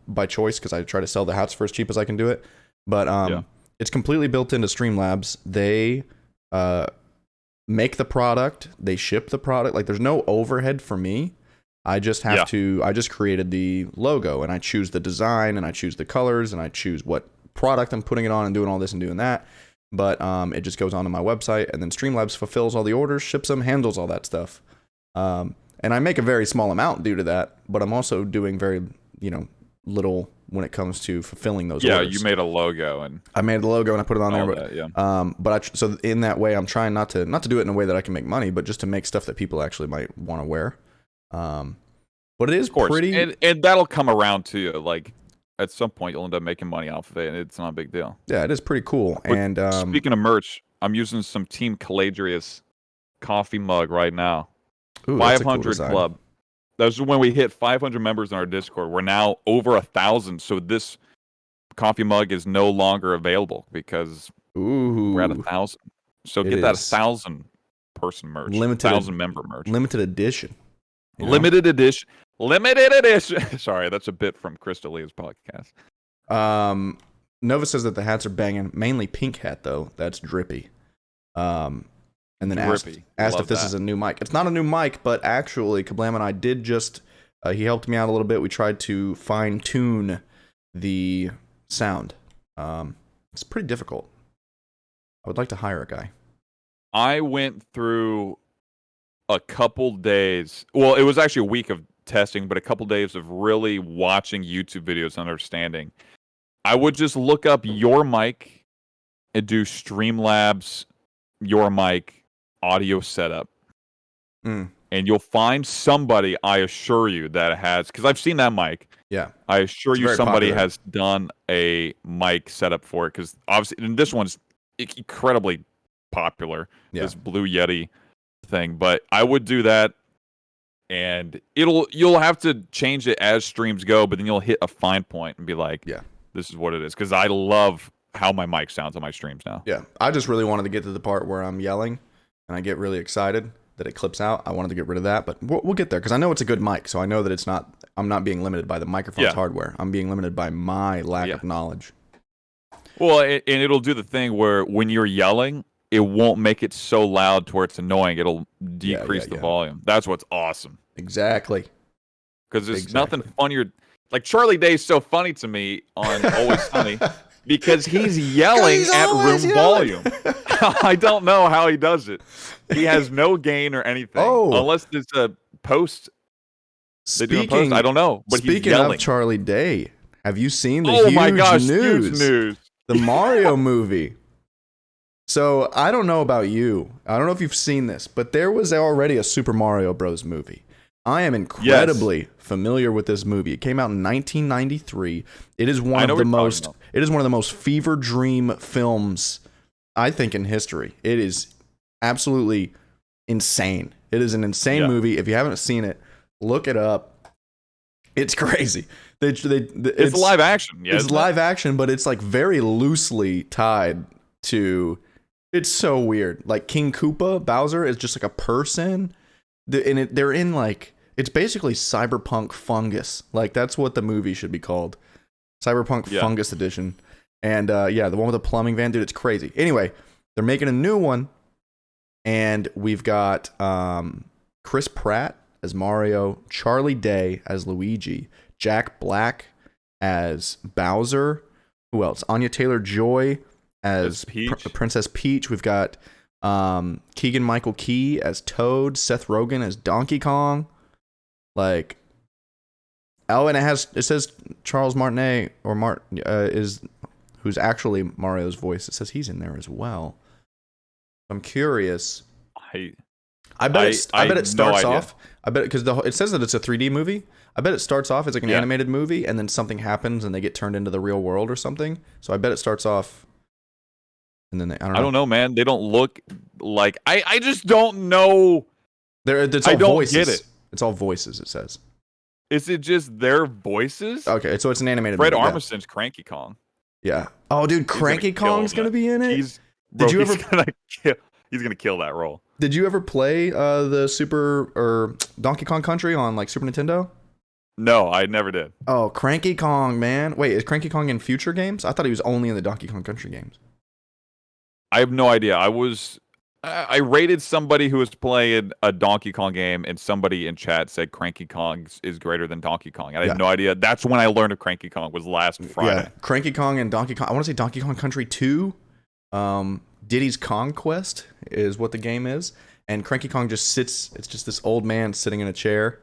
by choice because I try to sell the hats for as cheap as I can do it. But it's completely built into Streamlabs. They make the product, they ship the product. Like there's no overhead for me. I just have to. I just created the logo, and I choose the design, and I choose the colors, and I choose what product I'm putting it on, and doing all this and doing that. But it just goes onto my website, and then Streamlabs fulfills all the orders, ships them, handles all that stuff. And I make a very small amount due to that, but I'm also doing very, little when it comes to fulfilling those orders. Yeah, you made a logo, and I made the logo and I put it on there. That, but so in that way, I'm trying not to do it in a way that I can make money, but just to make stuff that people actually might want to wear. But it is pretty, and that'll come around to you. Like at some point, you'll end up making money off of it, and it's not a big deal. Yeah, it is pretty cool. But and speaking of merch, I'm using some Team Caladrius coffee mug right now. Ooh, 500 club. That's when we hit 500 members in our Discord. We're now over 1,000. So this coffee mug is no longer available because we're at 1,000. So get that 1,000 person merch, 1,000 member merch, limited edition. Limited edition. Sorry, that's a bit from Crystal Leah's podcast. Nova says that the hats are banging. Mainly pink hat though. That's drippy. And then asked if this is a new mic. It's not a new mic, but actually, Kablam and I did just. He helped me out a little bit. We tried to fine tune the sound. It's pretty difficult. I would like to hire a guy. I went through a couple days. Well, it was actually a week of testing, but a couple days of really watching YouTube videos and understanding. I would just look up your mic and do Streamlabs your mic audio setup. And you'll find somebody, I assure you, that has, because I've seen that mic. Yeah. I assure you somebody popular. has done a mic setup for it, because obviously, and this one's incredibly popular, this Blue Yeti thing. But I would do that, and you'll have to change it as streams go, but then you'll hit a fine point and be like, this is what it is. Because I love how my mic sounds on my streams now. Yeah. I just really wanted to get to the part where I'm yelling and I get really excited that it clips out. I wanted to get rid of that, but we'll get there because I know it's a good mic. So I know that I'm not being limited by the microphone's hardware. I'm being limited by my lack of knowledge. Well, and it'll do the thing where when you're yelling, it won't make it so loud to where it's annoying. It'll decrease the volume. That's what's awesome. Exactly. Because there's nothing funnier. Like Charlie Day's so funny to me on Always Sunny because he's yelling at room volume. I don't know how he does it. He has no gain or anything. Unless it's a post. I don't know. But speaking he's yelling. of Charlie Day, Have you seen the Oh my gosh, news? huge news. The Mario movie. So I don't know about you. I don't know if you've seen this, but there was already a Super Mario Bros. Movie. I am incredibly familiar with this movie. It came out in 1993. It is one of the most. It is one of the most fever dream films, I think, in history. It is absolutely insane. It is an insane movie. If you haven't seen it, look it up. It's crazy. It's live action. Yeah, it's live action, but it's like very loosely tied to. It's so weird. Like King Koopa, Bowser is just like a person. They're in like, it's basically cyberpunk fungus. Like that's what the movie should be called. Cyberpunk Fungus Edition. And the one with the plumbing van, dude, it's crazy. Anyway, they're making a new one. And we've got Chris Pratt as Mario, Charlie Day as Luigi, Jack Black as Bowser. Who else? Anya Taylor-Joy as Princess Peach. We've got Keegan-Michael Key as Toad, Seth Rogen as Donkey Kong. Like, and it says Charles Martinet is who's actually Mario's voice. It says he's in there as well. I'm curious. I bet it starts off. I bet because it says that it's a 3D movie. I bet it starts off as like an animated movie, and then something happens, and they get turned into the real world or something. So I bet it starts off. And then I don't know, man. They don't look like I just don't know. It's all voices. Get it. It's all voices. It says. Is it just their voices? Okay, so it's an animated. Fred Armisen's Cranky Kong. Yeah. Oh, dude, Cranky Kong's gonna be in it. He's gonna kill that role. Did you ever play the Super or Donkey Kong Country on like Super Nintendo? No, I never did. Oh, Cranky Kong, man. Wait, is Cranky Kong in future games? I thought he was only in the Donkey Kong Country games. I have no idea. I rated somebody who was playing a Donkey Kong game, and somebody in chat said Cranky Kong is greater than Donkey Kong. I had no idea. That's when I learned of Cranky Kong, was last Friday. Yeah, Cranky Kong and Donkey Kong. I want to say Donkey Kong Country 2. Diddy's Conquest is what the game is. And Cranky Kong just sits. It's just this old man sitting in a chair.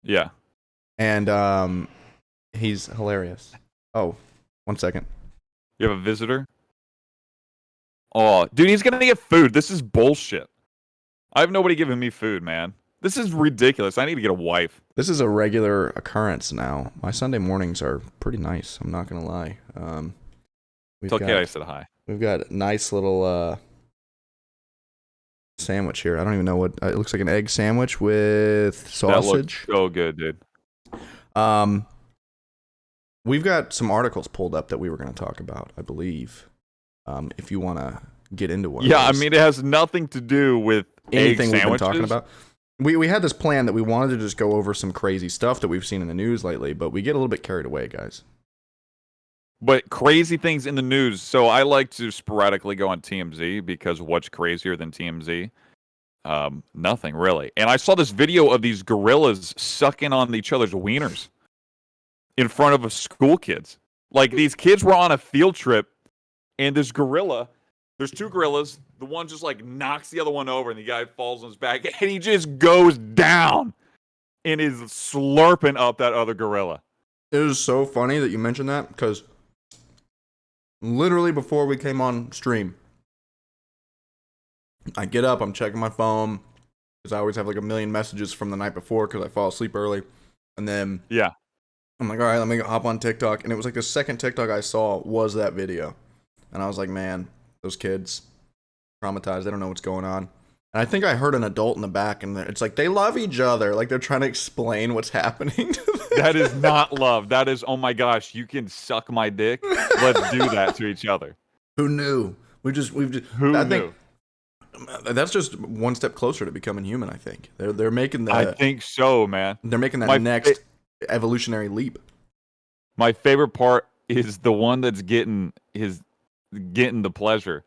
Yeah. And he's hilarious. Oh, 1 second. You have a visitor? Oh, dude, he's gonna get food. This is bullshit. I have nobody giving me food, man. This is ridiculous. I need to get a wife. This is a regular occurrence now. My Sunday mornings are pretty nice. I'm not gonna lie. It's okay. I said hi. We've got a nice little sandwich here. I don't even know what it looks like. An egg sandwich with sausage. That looks so good, dude. We've got some articles pulled up that we were going to talk about, I believe. If you want to get into one. Yeah, I mean, it has nothing to do with anything we've been talking about. We had this plan that we wanted to just go over some crazy stuff that we've seen in the news lately, but we get a little bit carried away, guys. But crazy things in the news. So I like to sporadically go on TMZ because what's crazier than TMZ? Nothing really. And I saw this video of these gorillas sucking on each other's wieners in front of school kids. Like, these kids were on a field trip, and there's two gorillas. The one just like knocks the other one over, and the guy falls on his back, and he just goes down and is slurping up that other gorilla. It is so funny that you mentioned that, because literally before we came on stream, I get up, I'm checking my phone, because I always have like a million messages from the night before because I fall asleep early. And then I'm like, all right, let me hop on TikTok. And it was like the second TikTok I saw was that video. And I was like, man, those kids, traumatized. They don't know what's going on. And I think I heard an adult in the back, and it's like, they love each other. Like, they're trying to explain what's happening to them. That is not love. That is, oh my gosh, you can suck my dick. Let's do that to each other. Who knew? Who knew? That's just one step closer to becoming human, I think. They're making that. I think so, man. They're making that next evolutionary leap. My favorite part is the one that's getting the pleasure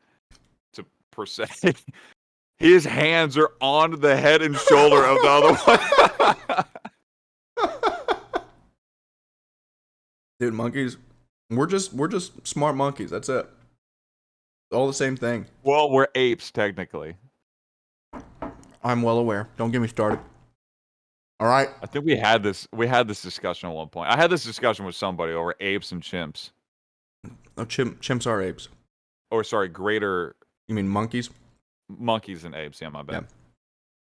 to per se. His hands are on the head and shoulder of the other one. Dude, monkeys, we're just smart monkeys. That's it. All the same thing. Well, we're apes technically. I'm well aware. Don't get me started. All right. I think we had this discussion at one point. I had this discussion with somebody over apes and chimps. Oh, chimps are apes. Or sorry, greater. You mean monkeys? Monkeys and apes. Yeah, my bad.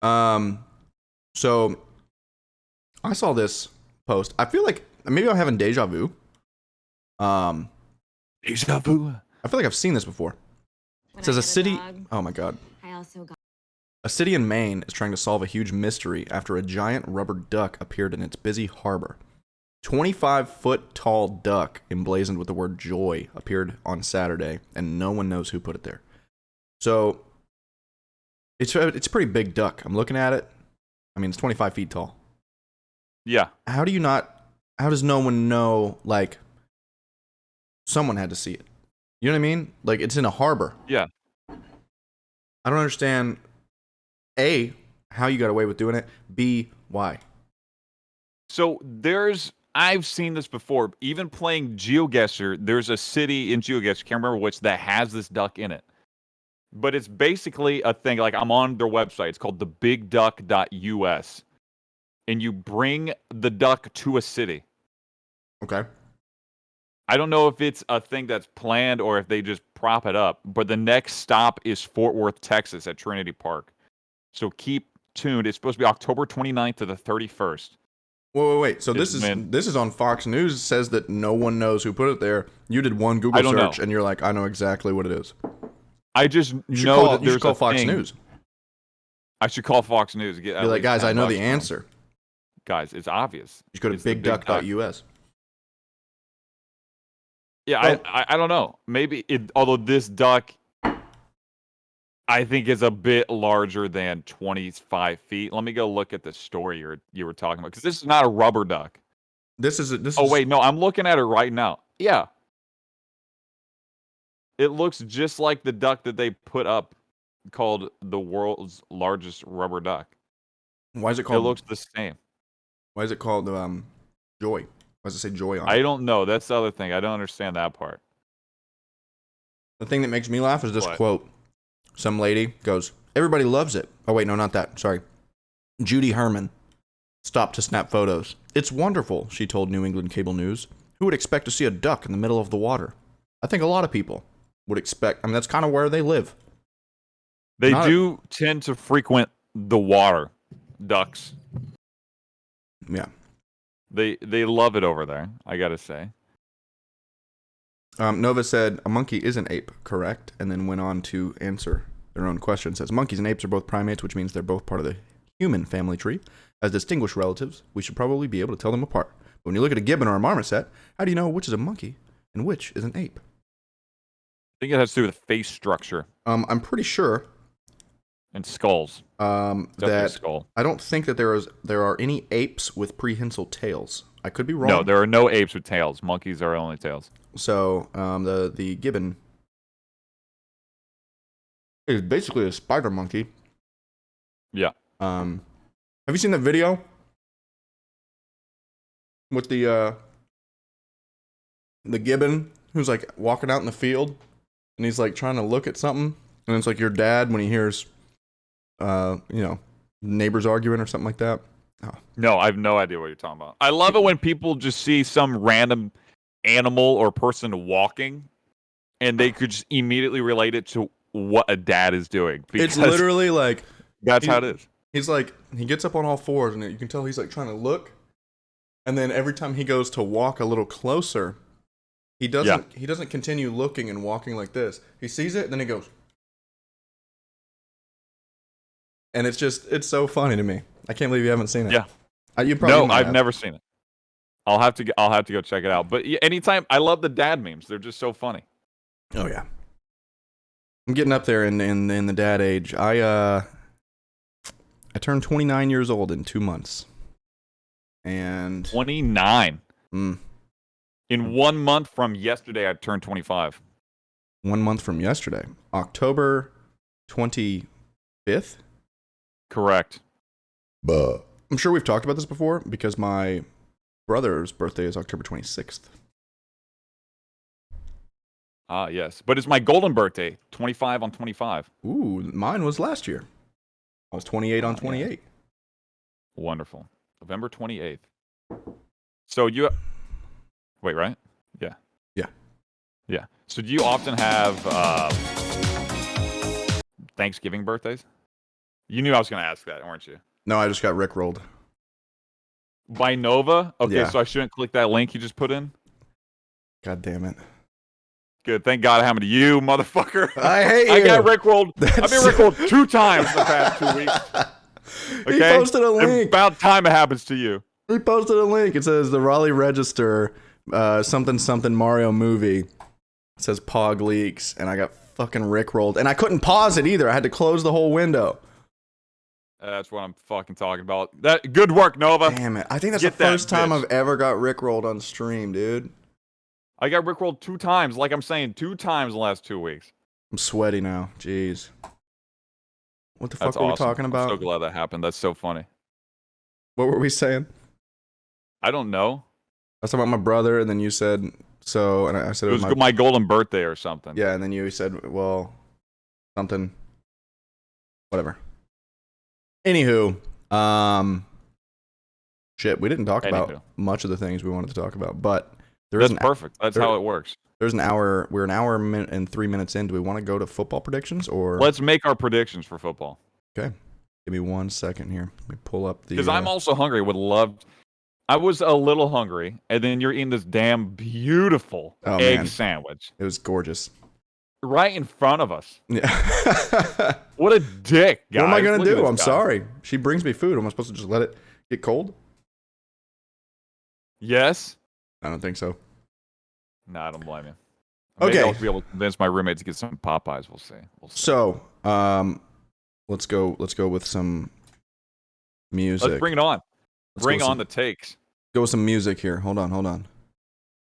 Yeah. So I saw this post. I feel like maybe I'm having deja vu. Deja vu. I feel like I've seen this before. It says a city. Oh my god. A city in Maine is trying to solve a huge mystery after a giant rubber duck appeared in its busy harbor. 25-foot tall duck emblazoned with the word joy appeared on Saturday, and no one knows who put it there. So it's a pretty big duck. I'm looking at it. I mean, it's 25 feet tall. Yeah. How does no one know, like, someone had to see it? You know what I mean? Like, it's in a harbor. Yeah. I don't understand, A, how you got away with doing it, B, why? So I've seen this before. Even playing GeoGuessr, there's a city in GeoGuessr, can't remember which, that has this duck in it. But it's basically a thing, like I'm on their website. It's called thebigduck.us. And you bring the duck to a city. Okay. I don't know if it's a thing that's planned or if they just prop it up. But the next stop is Fort Worth, Texas at Trinity Park. So keep tuned. It's supposed to be October 29th to the 31st. Wait. So this is on Fox News. It says that no one knows who put it there. You did one Google search and you're like, I know exactly what it is. I just know that there's a Fox News. I should call Fox News. Be like, guys, I know the answer. Guys, it's obvious. You should go to bigduck.us. Yeah, I don't know. Maybe although this duck, I think is a bit larger than 25 feet. Let me go look at the story you were talking about, because this is not a rubber duck. Wait, no, I'm looking at it right now. Yeah. It looks just like the duck that they put up called the world's largest rubber duck. Why is it called? It looks the same. Why is it called Joy? Why does it say Joy on it? I don't know. That's the other thing. I don't understand that part. The thing that makes me laugh is this quote. Some lady goes, "Everybody loves it." Oh, wait, no, not that. Sorry. Judy Herman stopped to snap photos. "It's wonderful," she told New England Cable News. "Who would expect to see a duck in the middle of the water?" I think a lot of people would expect. I mean, that's kind of where they live. They do tend to frequent the water, ducks. Yeah. They love it over there, I gotta say. Nova said, "A monkey is an ape, correct?" And then went on to answer their own question. Says, "Monkeys and apes are both primates, which means they're both part of the human family tree. As distinguished relatives, we should probably be able to tell them apart. But when you look at a gibbon or a marmoset, how do you know which is a monkey and which is an ape?" I think it has to do with face structure. I'm pretty sure. And skulls. That skull. I don't think that there are any apes with prehensile tails. I could be wrong. No, there are no apes with tails. Monkeys are only tails. So the gibbon is basically a spider monkey. Yeah. Have you seen the video with the gibbon who's like walking out in the field and he's like trying to look at something, and it's like your dad when he hears neighbors arguing or something like that? Oh. No, I have no idea what you're talking about. I love it when people just see some random animal or person walking and they could just immediately relate it to what a dad is doing. It's literally like that's how it is. He's like, he gets up on all fours and you can tell he's like trying to look, and then every time he goes to walk a little closer, he doesn't continue looking and walking like this. He sees it, then he goes. And it's so funny to me. I can't believe you haven't seen it. Yeah. You probably I've never seen it. I'll have to go check it out. But anytime, I love the dad memes. They're just so funny. Oh yeah. I'm getting up there in the dad age. I turned 29 years old in 2 months. And 29. In 1 month from yesterday, I turned 25. 1 month from yesterday, October 25th. Correct. I'm sure we've talked about this before because my brother's birthday is October 26th. Ah, yes. But it's my golden birthday, 25 on 25. Ooh, mine was last year. I was 28 on 28. Yeah. Wonderful. November 28th. So you wait, right? Yeah. Yeah. Yeah. So do you often have Thanksgiving birthdays? You knew I was going to ask that, weren't you? No, I just got rickrolled. By Nova? Okay, Yeah. so I shouldn't click that link you just put in? God damn it. Good. Thank God it happened to you, motherfucker. I hate you. I got rickrolled. I've been rickrolled 2 times in the past 2 weeks. Okay? He posted a link. About time it happens to you. He posted a link. It says the Raleigh Register, something Mario movie. It says Pog leaks, and I got fucking rickrolled. And I couldn't pause it either. I had to close the whole window. That's what I'm fucking talking about. That good work, Nova. Damn it. I think that's Get the first that time bitch. I've ever got rickrolled on stream, dude. I got rickrolled 2 times, like I'm saying, 2 times in the last 2 weeks. I'm sweaty now. Jeez. What the fuck That's were we awesome. talking about? I'm so glad that happened. That's so funny. What were we saying? I don't know. I was talking about my brother, and then you said, so, and I said It was my golden birthday or something. Yeah, and then you said, well, something, whatever. Anywho, shit, we didn't talk about much of the things we wanted to talk about, but that's perfect. That's how it works. There's an hour. We're an hour and 3 minutes in. Do we want to go to football predictions or? Let's make our predictions for football. Okay, give me 1 second here. Let me pull up the. Because I'm also hungry. Would love. I was a little hungry, and then you're eating this damn beautiful egg sandwich. It was gorgeous. Right in front of us. Yeah. What a dick, guys. What am I gonna do? I'm sorry. She brings me food. Am I supposed to just let it get cold? Yes. I don't think so. No, I don't blame you. Okay. Maybe I'll be able to convince my roommate to get some Popeyes. We'll see. So, let's go with some music. Let's bring it on. Bring on the takes. Go with some music here. Hold on.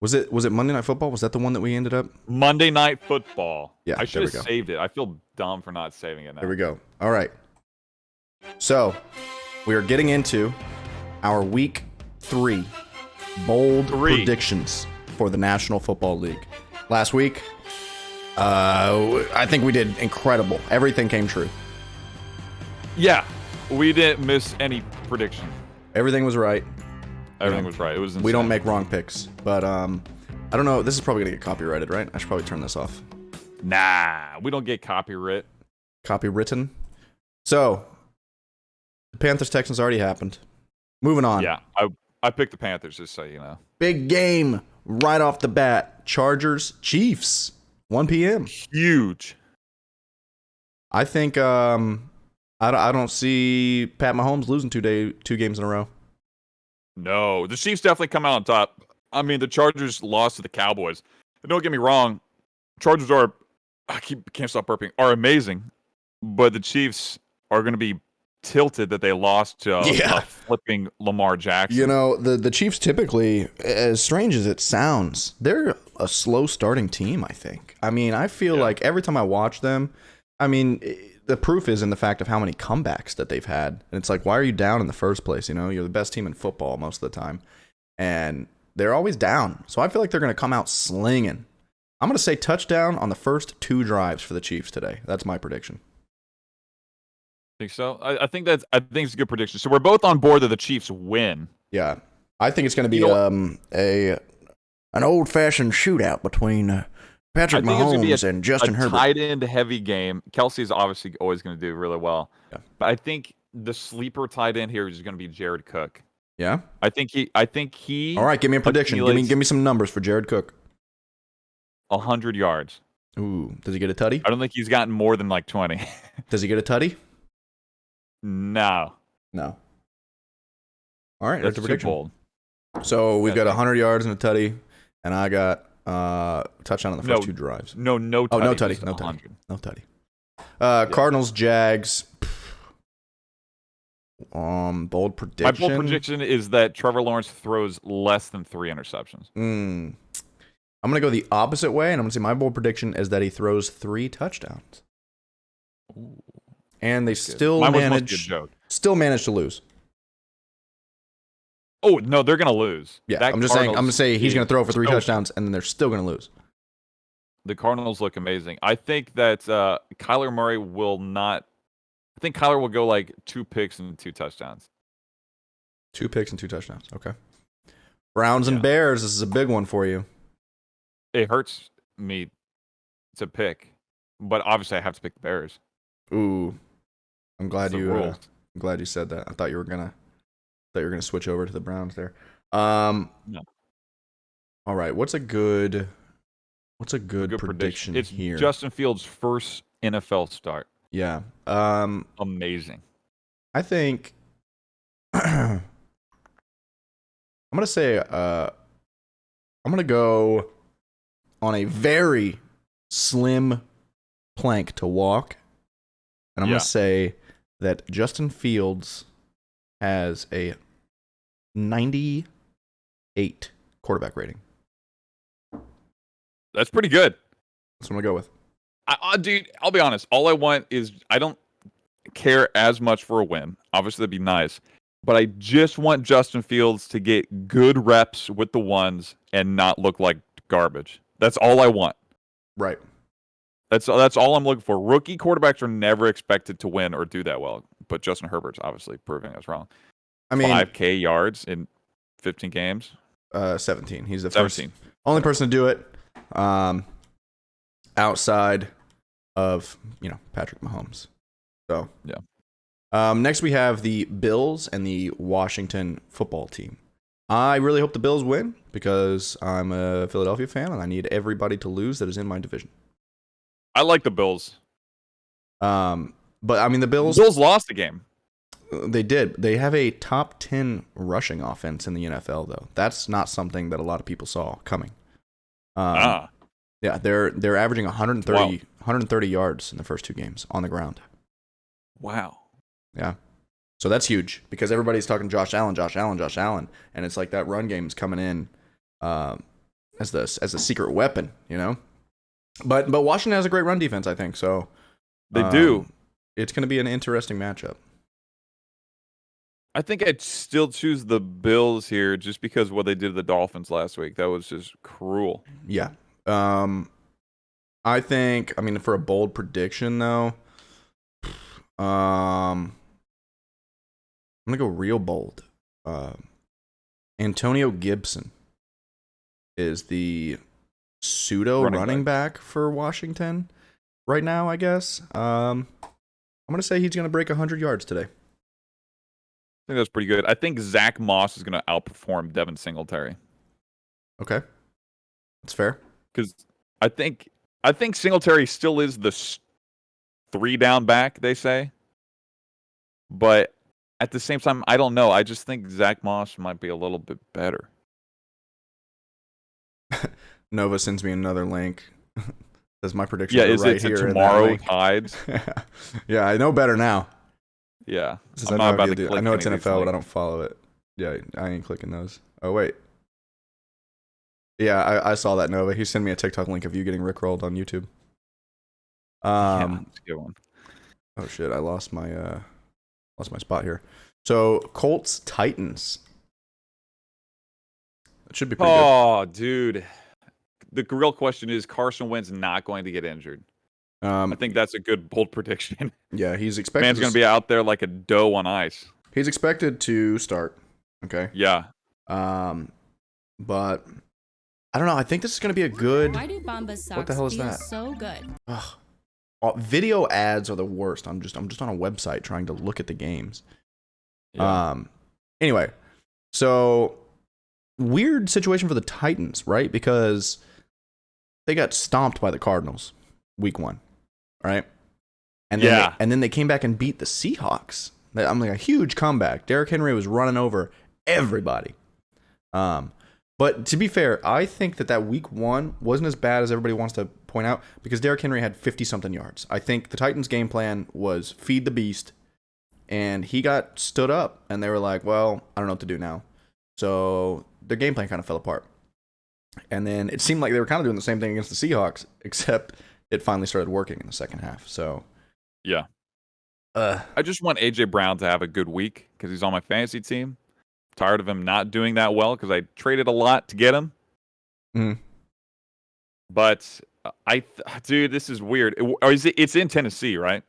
Was it Monday Night Football? Was that the one that we ended up? Monday Night Football. Yeah, I should have saved it. I feel dumb for not saving it now. There we go. All right. So, we are getting into our Week 3 bold predictions for the National Football League. Last week, I think we did incredible. Everything came true. Yeah, we didn't miss any prediction. Everything was right. Everything was right. It was insane. We don't make wrong picks, but I don't know. This is probably gonna get copyrighted, right? I should probably turn this off. Nah, we don't get copyrighted. Copywritten. So, the Panthers-Texans already happened. Moving on. Yeah, I picked the Panthers, just so you know. Big game right off the bat. Chargers-Chiefs, 1 p.m. Huge. I think I don't see Pat Mahomes losing 2 games in a row. No, the Chiefs definitely come out on top. I mean, the Chargers lost to the Cowboys. And don't get me wrong, Chargers can't stop burping, are amazing, but the Chiefs are going to be tilted that they lost to a flipping Lamar Jackson. You know, the Chiefs typically, as strange as it sounds, they're a slow starting team, I think. I mean, I feel like every time I watch them, I mean, the proof is in the fact of how many comebacks that they've had. And it's like, why are you down in the first place? You know, you're the best team in football most of the time. And they're always down. So I feel like they're going to come out slinging. I'm going to say touchdown on the first 2 drives for the Chiefs today. That's my prediction. Think so? I think it's a good prediction. So we're both on board that the Chiefs win. Yeah. I think it's going to be an old-fashioned shootout between Patrick Mahomes and Justin Herbert. Tight end heavy game. Kelsey's obviously always going to do really well. Yeah. But I think the sleeper tight end here is going to be Jared Cook. Yeah? I think he All right, give me a prediction. Give me some numbers for Jared Cook. 100 yards. Ooh, does he get a tutty? I don't think he's gotten more than like 20. Does he get a tutty? No. All right, that's a prediction. Bold. So we've got 100 yards and a tutty, and I got touchdown on the first 2 drives. No tutty. Oh, no tutty. No tutty. Cardinals, Jags. Bold prediction. My bold prediction is that Trevor Lawrence throws less than 3 interceptions. I'm going to go the opposite way, and I'm going to say my bold prediction is that he throws 3 touchdowns. Ooh. And they still manage to lose. Oh, no, they're going to lose. Yeah, I'm just saying. I'm going to say he's going to throw for 3 touchdowns, and then they're still going to lose. The Cardinals look amazing. I think that Kyler Murray will not. I think Kyler will go like 2 picks and 2 touchdowns. 2 picks and 2 touchdowns. Okay. Browns and Bears. This is a big one for you. It hurts me to pick, but obviously I have to pick the Bears. Ooh, I'm glad I'm glad you said that. I thought you were gonna switch over to the Browns there. No. All right. What's a good prediction it's here? Justin Fields' first NFL start. Yeah. Amazing. I think I'm gonna say I'm gonna go on a very slim plank to walk, and I'm gonna say that Justin Fields has a 98 quarterback rating. That's pretty good. That's what I'm gonna go with. Dude, I'll be honest. All I want is I don't care as much for a win. Obviously, that'd be nice. But I just want Justin Fields to get good reps with the ones and not look like garbage. That's all I want. Right. That's all I'm looking for. Rookie quarterbacks are never expected to win or do that well. But Justin Herbert's obviously proving us wrong. I mean, 5K yards in 15 games. 17. He's the 17. Only person to do it. Outside of Patrick Mahomes. So yeah. Next we have the Bills and the Washington football team. I really hope the Bills win because I'm a Philadelphia fan and I need everybody to lose that is in my division. I like the Bills. But I mean the Bills lost the game. They did. They have a top 10 rushing offense in the NFL though. That's not something that a lot of people saw coming. Yeah, they're averaging 130 yards in the first 2 games on the ground. Wow. Yeah. So that's huge because everybody's talking Josh Allen, and it's like that run game's coming in as a secret weapon, But Washington has a great run defense, I think. So they do. It's going to be an interesting matchup. I think I'd still choose the Bills here just because of what they did to the Dolphins last week. That was just cruel. Yeah. I think, for a bold prediction though, I'm gonna go real bold. Antonio Gibson is the pseudo running back for Washington right now, I guess. I'm gonna say he's gonna break 100 yards today. I think that's pretty good. I think Zach Moss is gonna outperform Devin Singletary. Okay, that's fair. Because I think Singletary still is the 3-down back, they say. But at the same time, I don't know. I just think Zach Moss might be a little bit better. Nova sends me another link. Says my prediction. Yeah, is it tomorrow Tides? Yeah, I know better now. Yeah, I know it's NFL, but I don't follow it. Yeah, I ain't clicking those. Oh wait. Yeah, I saw that, Nova. He sent me a TikTok link of you getting rickrolled on YouTube. Yeah, that's a good one. Oh shit, I lost my spot here. So Colts Titans. It should be pretty good. Oh, dude. The real question is Carson Wentz not going to get injured. I think that's a good bold prediction. Yeah, he's expected. Man's going to be out there like a doe on ice. He's expected to start. Okay. Yeah. But I don't know. I think this is going to be a good. Why do Bombas socks what the hell is feel that? So good? Ugh. Video ads are the worst. I'm just on a website trying to look at the games. Yeah. Anyway, so weird situation for the Titans, right? Because they got stomped by the Cardinals week 1, right? And then they came back and beat the Seahawks. I'm like a huge comeback. Derrick Henry was running over everybody. But to be fair, I think that week 1 wasn't as bad as everybody wants to point out because Derrick Henry had 50-something yards. I think the Titans' game plan was feed the beast, and he got stood up, and they were like, well, I don't know what to do now. So their game plan kind of fell apart. And then it seemed like they were kind of doing the same thing against the Seahawks, except it finally started working in the second half. So, yeah. I just want A.J. Brown to have a good week because he's on my fantasy team. Tired of him not doing that well because I traded a lot to get him. Mm-hmm. But dude, this is weird. Or is it? It's in Tennessee, right?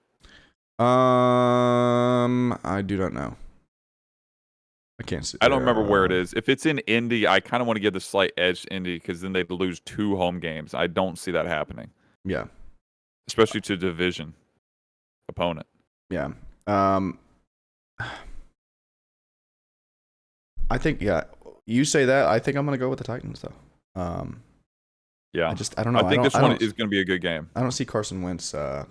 I do not know. I can't see. I don't remember where it is. If it's in Indy, I kind of want to give the slight edge to Indy because then they'd lose 2 home games. I don't see that happening. Yeah. Especially to division opponent. Yeah. I think, you say that. I think I'm going to go with the Titans, though. Yeah. I don't know. I think this one is going to be a good game. I don't see Carson Wentz. I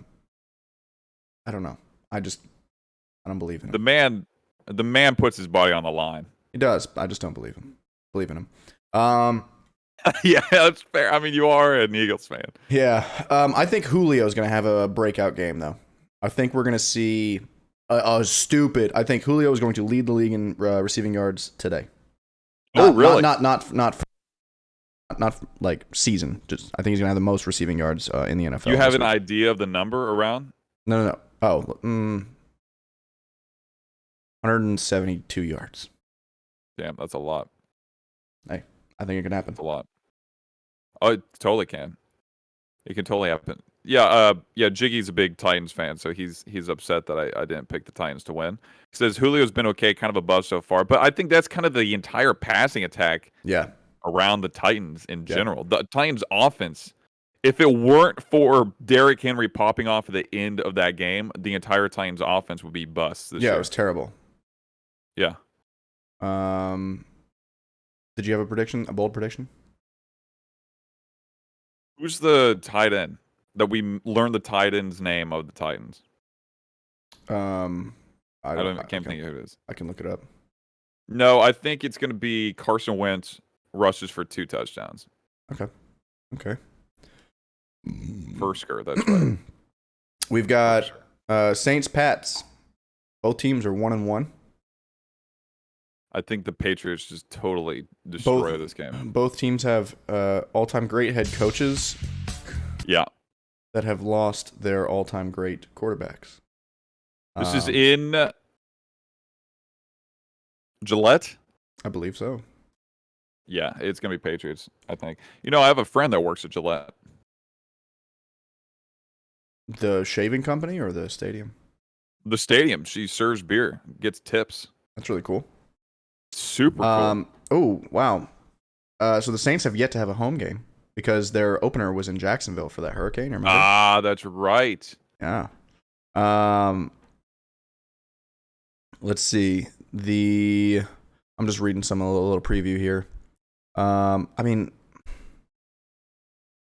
don't know. I don't believe in him. The man puts his body on the line. He does. I just don't believe in him. Yeah, that's fair. I mean, you are an Eagles fan. Yeah. I think Julio's going to have a breakout game, though. I think we're going to see I think Julio is going to lead the league in receiving yards today. Really? Not like season. Just I think he's going to have the most receiving yards in the NFL. You have an idea of the number around? No. Oh, 172 yards. Damn, that's a lot. Hey, I think it can happen. That's a lot. Oh, it totally can. It can totally happen. Yeah, Jiggy's a big Titans fan, so he's upset that I didn't pick the Titans to win. He says Julio's been okay, kind of above so far, but I think that's kind of the entire passing attack around the Titans in general. The Titans offense, if it weren't for Derrick Henry popping off at the end of that game, the entire Titans offense would be bust this year. It was terrible. Yeah. Did you have a bold prediction? Who's the tight end that we learned the tight end's name of the Titans? I can't think of who it is. I can look it up. No, I think it's going to be Carson Wentz rushes for 2 touchdowns. Okay. Firsker, that's right. We've got Saints Pats. Both teams are 1-1. I think the Patriots just totally destroy this game. Both teams have all-time great head coaches. Yeah. That have lost their all-time great quarterbacks. This is in Gillette? I believe so. Yeah, it's going to be Patriots, I think. I have a friend that works at Gillette. The shaving company or the stadium? The stadium. She serves beer, gets tips. That's really cool. Super cool. Oh, wow. So the Saints have yet to have a home game because their opener was in Jacksonville for that hurricane. Remember? Ah, that's right. Yeah. Let's see. I'm just reading a little preview here. I mean,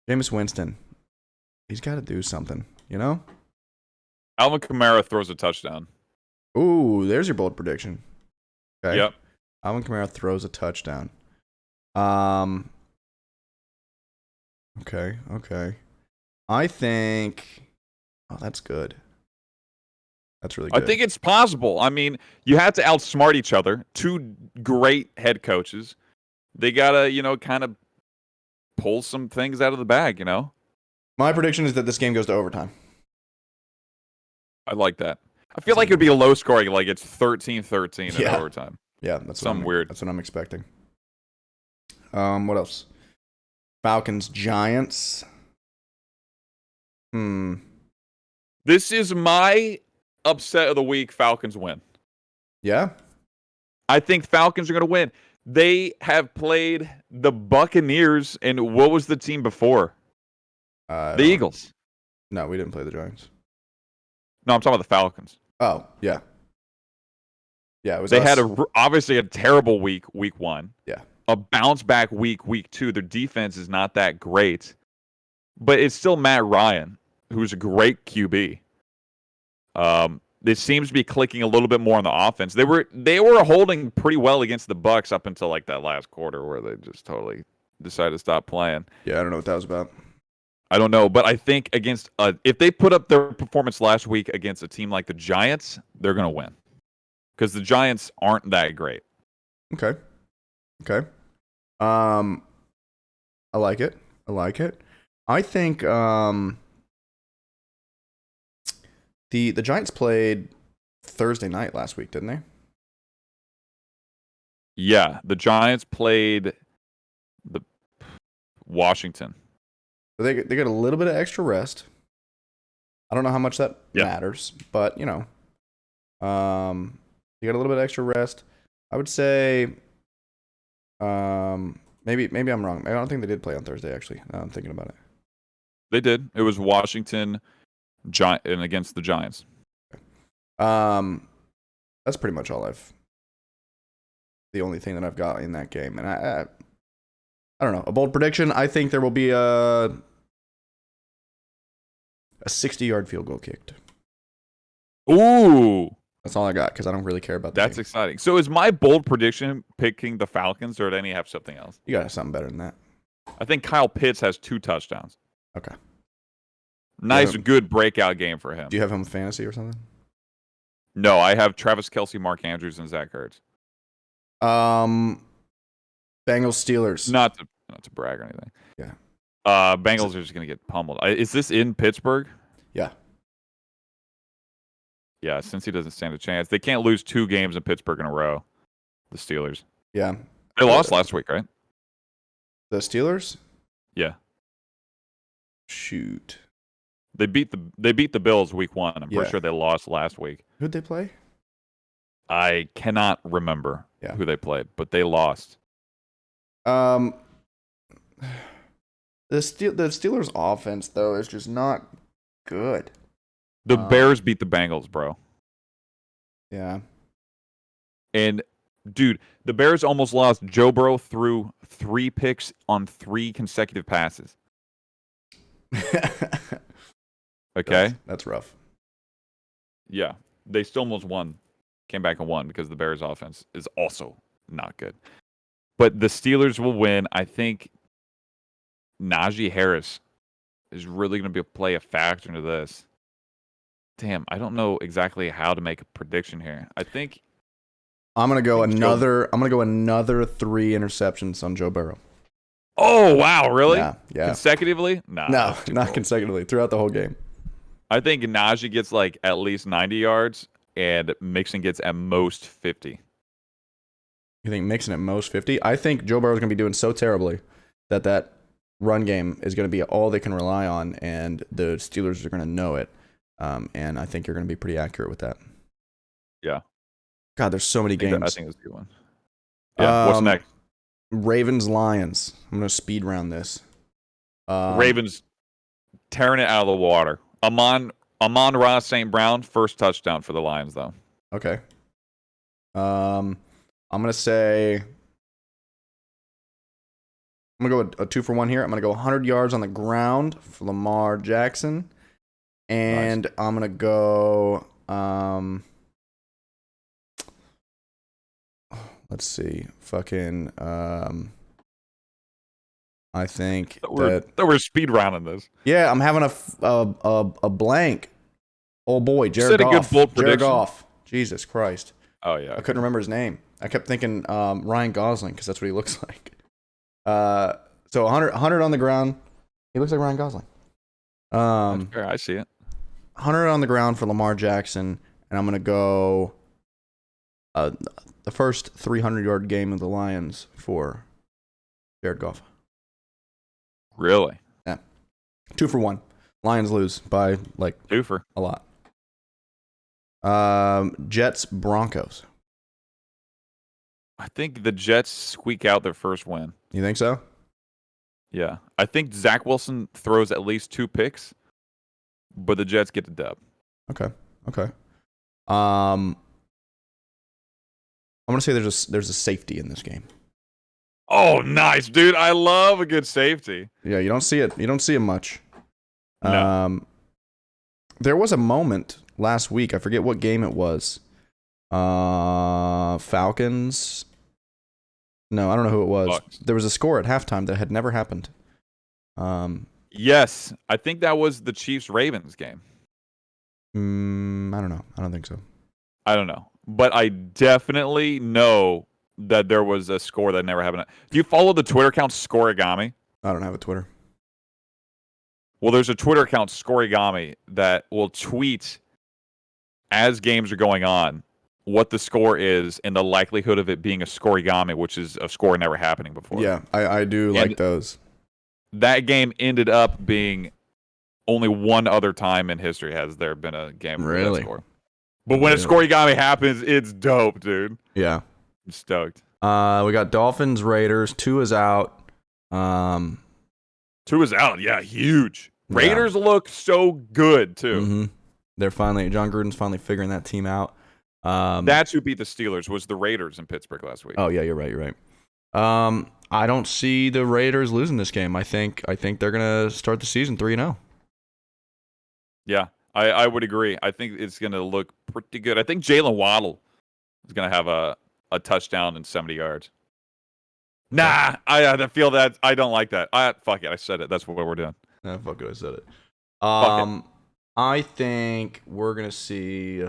Jameis Winston, he's got to do something, Alvin Kamara throws a touchdown. Ooh, there's your bold prediction. Okay. Yep. Alvin Kamara throws a touchdown. Okay. I think... Oh, that's good. That's really good. I think it's possible. I mean, you have to outsmart each other. 2 great head coaches. They got to, kind of pull some things out of the bag, My prediction is that this game goes to overtime. I like that. I feel like it would be a low scoring, like it's 13-13 in overtime. Yeah, that's something weird. That's what I'm expecting. What else? Falcons, Giants. This is my upset of the week. Falcons win. Yeah? I think Falcons are going to win. They have played the Buccaneers, and what was the team before? The Eagles. No, we didn't play the Giants. No, I'm talking about the Falcons. Oh, yeah. Yeah, it was They had obviously a terrible week 1. Yeah. A bounce back week 2. Their defense is not that great. But it's still Matt Ryan, who's a great QB. It seems to be clicking a little bit more on the offense. They were holding pretty well against the Bucs up until like that last quarter where they just totally decided to stop playing. Yeah, I don't know what that was about. I don't know, but I think against if they put up their performance last week against a team like the Giants, they're going to win. Because the Giants aren't that great. Okay. I like it. I think the Giants played Thursday night last week, didn't they? Yeah, the Giants played the Washington. So they got a little bit of extra rest. I don't know how much that matters, but they got a little bit of extra rest. I would say, maybe I'm wrong. I don't think they did play on Thursday. Actually, now I'm thinking about it. They did. It was Washington and against the Giants. That's pretty much the only thing that I've got in that game, and I don't know. A bold prediction. I think there will be a 60-yard field goal kicked. Ooh. That's all I got because I don't really care about that. That's exciting. So is my bold prediction picking the Falcons, or did any have something else? You got to have something better than that. I think Kyle Pitts has 2 touchdowns. Okay. Nice, good breakout game for him. Do you have him with fantasy or something? No, I have Travis Kelce, Mark Andrews, and Zach Ertz. Bengals Steelers. Not to brag or anything. Yeah. Bengals are just gonna get pummeled. Is this in Pittsburgh? Yeah. Yeah, since he doesn't stand a chance. They can't lose 2 games in Pittsburgh in a row. The Steelers. Yeah. They lost last week, right? The Steelers? Yeah. Shoot. They beat the Bills week 1. I'm pretty sure they lost last week. Who'd they play? I cannot remember who they played, but they lost. The Steelers offense though is just not good. The Bears beat the Bengals, bro. Yeah. And dude, the Bears almost lost. Joe Burrow threw 3 picks on 3 consecutive passes. Okay? That's rough. Yeah. They still almost won. Came back and won because the Bears offense is also not good. But the Steelers will win. I think Najee Harris is really going to play a factor into this. Damn, I don't know exactly how to make a prediction here. I think I'm gonna go another 3 interceptions on Joe Burrow. Oh wow, really? Yeah. Consecutively? No, not consecutively. Throughout the whole game. I think Najee gets like at least 90 yards, and Mixon gets at most 50. You think Mixon at most 50? I think Joe Burrow's gonna be doing so terribly that run game is gonna be all they can rely on, and the Steelers are gonna know it. And I think you're going to be pretty accurate with that. Yeah. God, there's so many games. I think that's a good one. Yeah. What's next? Ravens Lions. I'm going to speed round this. Ravens tearing it out of the water. Amon-Ra St. Brown, first touchdown for the Lions, though. Okay. I'm going to say. I'm going to go a 2-for-1 here. I'm going to go 100 yards on the ground for Lamar Jackson. And nice. I'm going to go, let's see, fucking, I think that we're speed rounding this. Yeah, I'm having a blank. Oh boy, Jared Goff. A good bold prediction. Jared Goff. Jesus Christ. Oh yeah. I couldn't remember his name. I kept thinking Ryan Gosling because that's what he looks like. So 100 on the ground. He looks like Ryan Gosling. That's fair. I see it. 100 on the ground for Lamar Jackson, and I'm going to go the first 300-yard game of the Lions for Jared Goff. Really? Yeah. 2-for-1. Lions lose by like 2-for a lot. Jets Broncos. I think the Jets squeak out their first win. You think so? Yeah. I think Zach Wilson throws at least 2 picks. But the Jets get the dub. Okay. I'm gonna say there's a safety in this game. Oh, nice, dude! I love a good safety. Yeah, you don't see it. You don't see it much. No. There was a moment last week. I forget what game it was. Falcons. No, I don't know who it was. Bucks. There was a score at halftime that had never happened. Yes, I think that was the Chiefs-Ravens game. I don't know. I don't think so. I don't know. But I definitely know that there was a score that never happened. Do you follow the Twitter account Scoregami? I don't have a Twitter. Well, there's a Twitter account Scoregami that will tweet as games are going on what the score is and the likelihood of it being a Scoregami, which is a score never happening before. Yeah, I do like those. That game ended up being only one other time in history has there been a game with that score. But when a Scoregami happens, it's dope, dude. Yeah. I'm stoked. We got Dolphins, Raiders. Tua's out. Tua's out. Yeah, huge. Raiders look so good too. Mm-hmm. John Gruden's finally figuring that team out. That's who beat the Steelers was the Raiders in Pittsburgh last week. Oh yeah, you're right. I don't see the Raiders losing this game. I think they're gonna start the season 3-0. Yeah, I would agree. I think it's gonna look pretty good. I think Jalen Waddle is gonna have a touchdown and 70 yards. Nah, I feel that I don't like that. Fuck it, I said it. That's what we're doing. Fuck it, I said it. I think we're gonna see.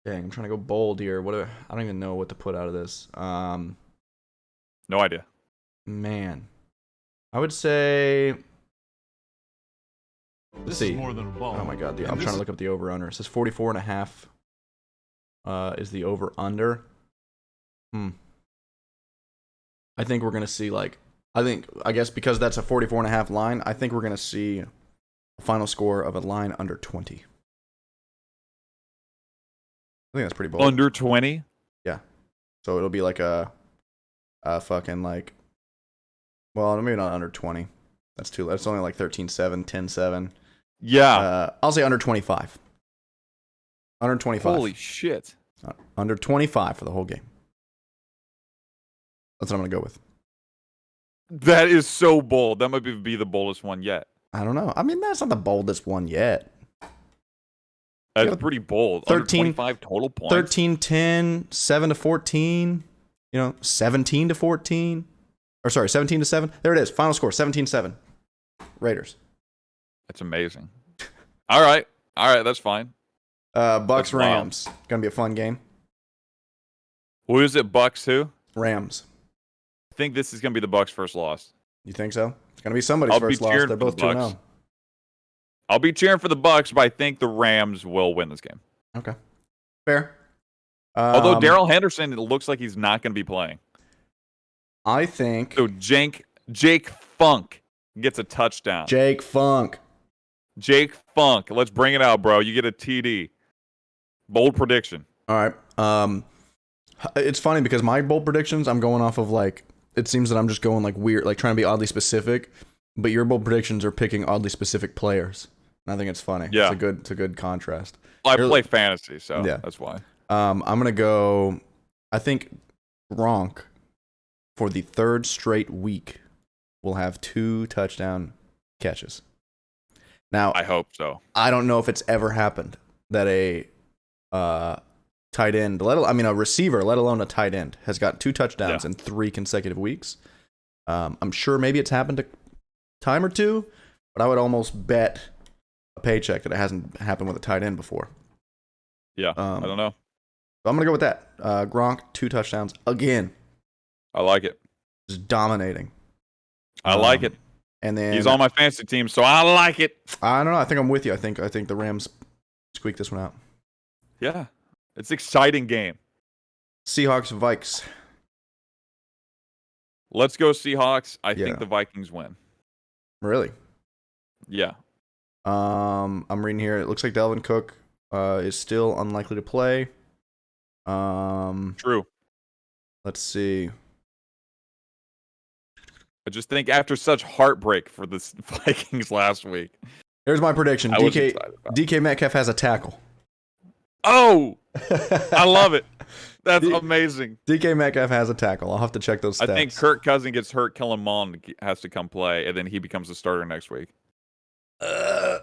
Dang, I'm trying to go bold here. I don't even know what to put out of this. No idea. Man, I would say. Let's see. More than a ball. Oh my god, I'm trying to look up the over/under. It says 44.5. Is the over/under? I think we're gonna see I guess because that's a 44.5 line. I think we're gonna see a final score of a line under 20. I think that's pretty bold. Under 20? Yeah. So it'll be like a fucking well, maybe not under 20. That's only like 13-7, 10-7. Yeah. I'll say under 25. Under 25. Holy shit. Under 25 for the whole game. That's what I'm going to go with. That is so bold. That might be the boldest one yet. I don't know. I mean, that's not the boldest one yet. That's pretty bold. 13, under 25 total points. 13-10, 7-14, 17-14. Or sorry, 17-7. There it is. Final score, 17-7. Raiders. That's amazing. All right, that's fine. Bucks, Rams. Going to be a fun game. Who is it, Bucks who? Rams. I think this is going to be the Bucks' first loss. You think so? It's going to be somebody's first loss. They're both 2-0. I'll be cheering for the Bucks, but I think the Rams will win this game. Okay. Fair. Although Darrell Henderson, it looks like he's not going to be playing. I think... So Jake Funk gets a touchdown. Jake Funk. Let's bring it out, bro. You get a TD. Bold prediction. All right. It's funny because my bold predictions, I'm going off of it seems that I'm just going weird, trying to be oddly specific, but your bold predictions are picking oddly specific players. And I think it's funny. Yeah. It's a good contrast. Well, I play fantasy, so that's why. I'm going to go, I think Gronk for the third straight week will have 2 touchdown catches. Now, I hope so. I don't know if it's ever happened that a tight end, a receiver, let alone a tight end, has got 2 touchdowns in 3 consecutive weeks. I'm sure maybe it's happened a time or two, but I would almost bet a paycheck that it hasn't happened with a tight end before. Yeah, I don't know. So I'm going to go with that. Gronk, 2 touchdowns again. I like it. Just dominating. I like it. And then he's on my fantasy team, so I like it. I don't know. I think I'm with you. I think the Rams squeak this one out. Yeah. It's an exciting game. Seahawks, Vikes. Let's go Seahawks. I think the Vikings win. Really? Yeah. I'm reading here. It looks like Dalvin Cook is still unlikely to play. True. Let's see. I just think after such heartbreak for the Vikings last week. Here's my prediction. DK Metcalf has a tackle. Oh! I love it. That's amazing. DK Metcalf has a tackle. I'll have to check those stats. I think Kirk Cousins gets hurt. Kellen Mond has to come play, and then he becomes the starter next week. I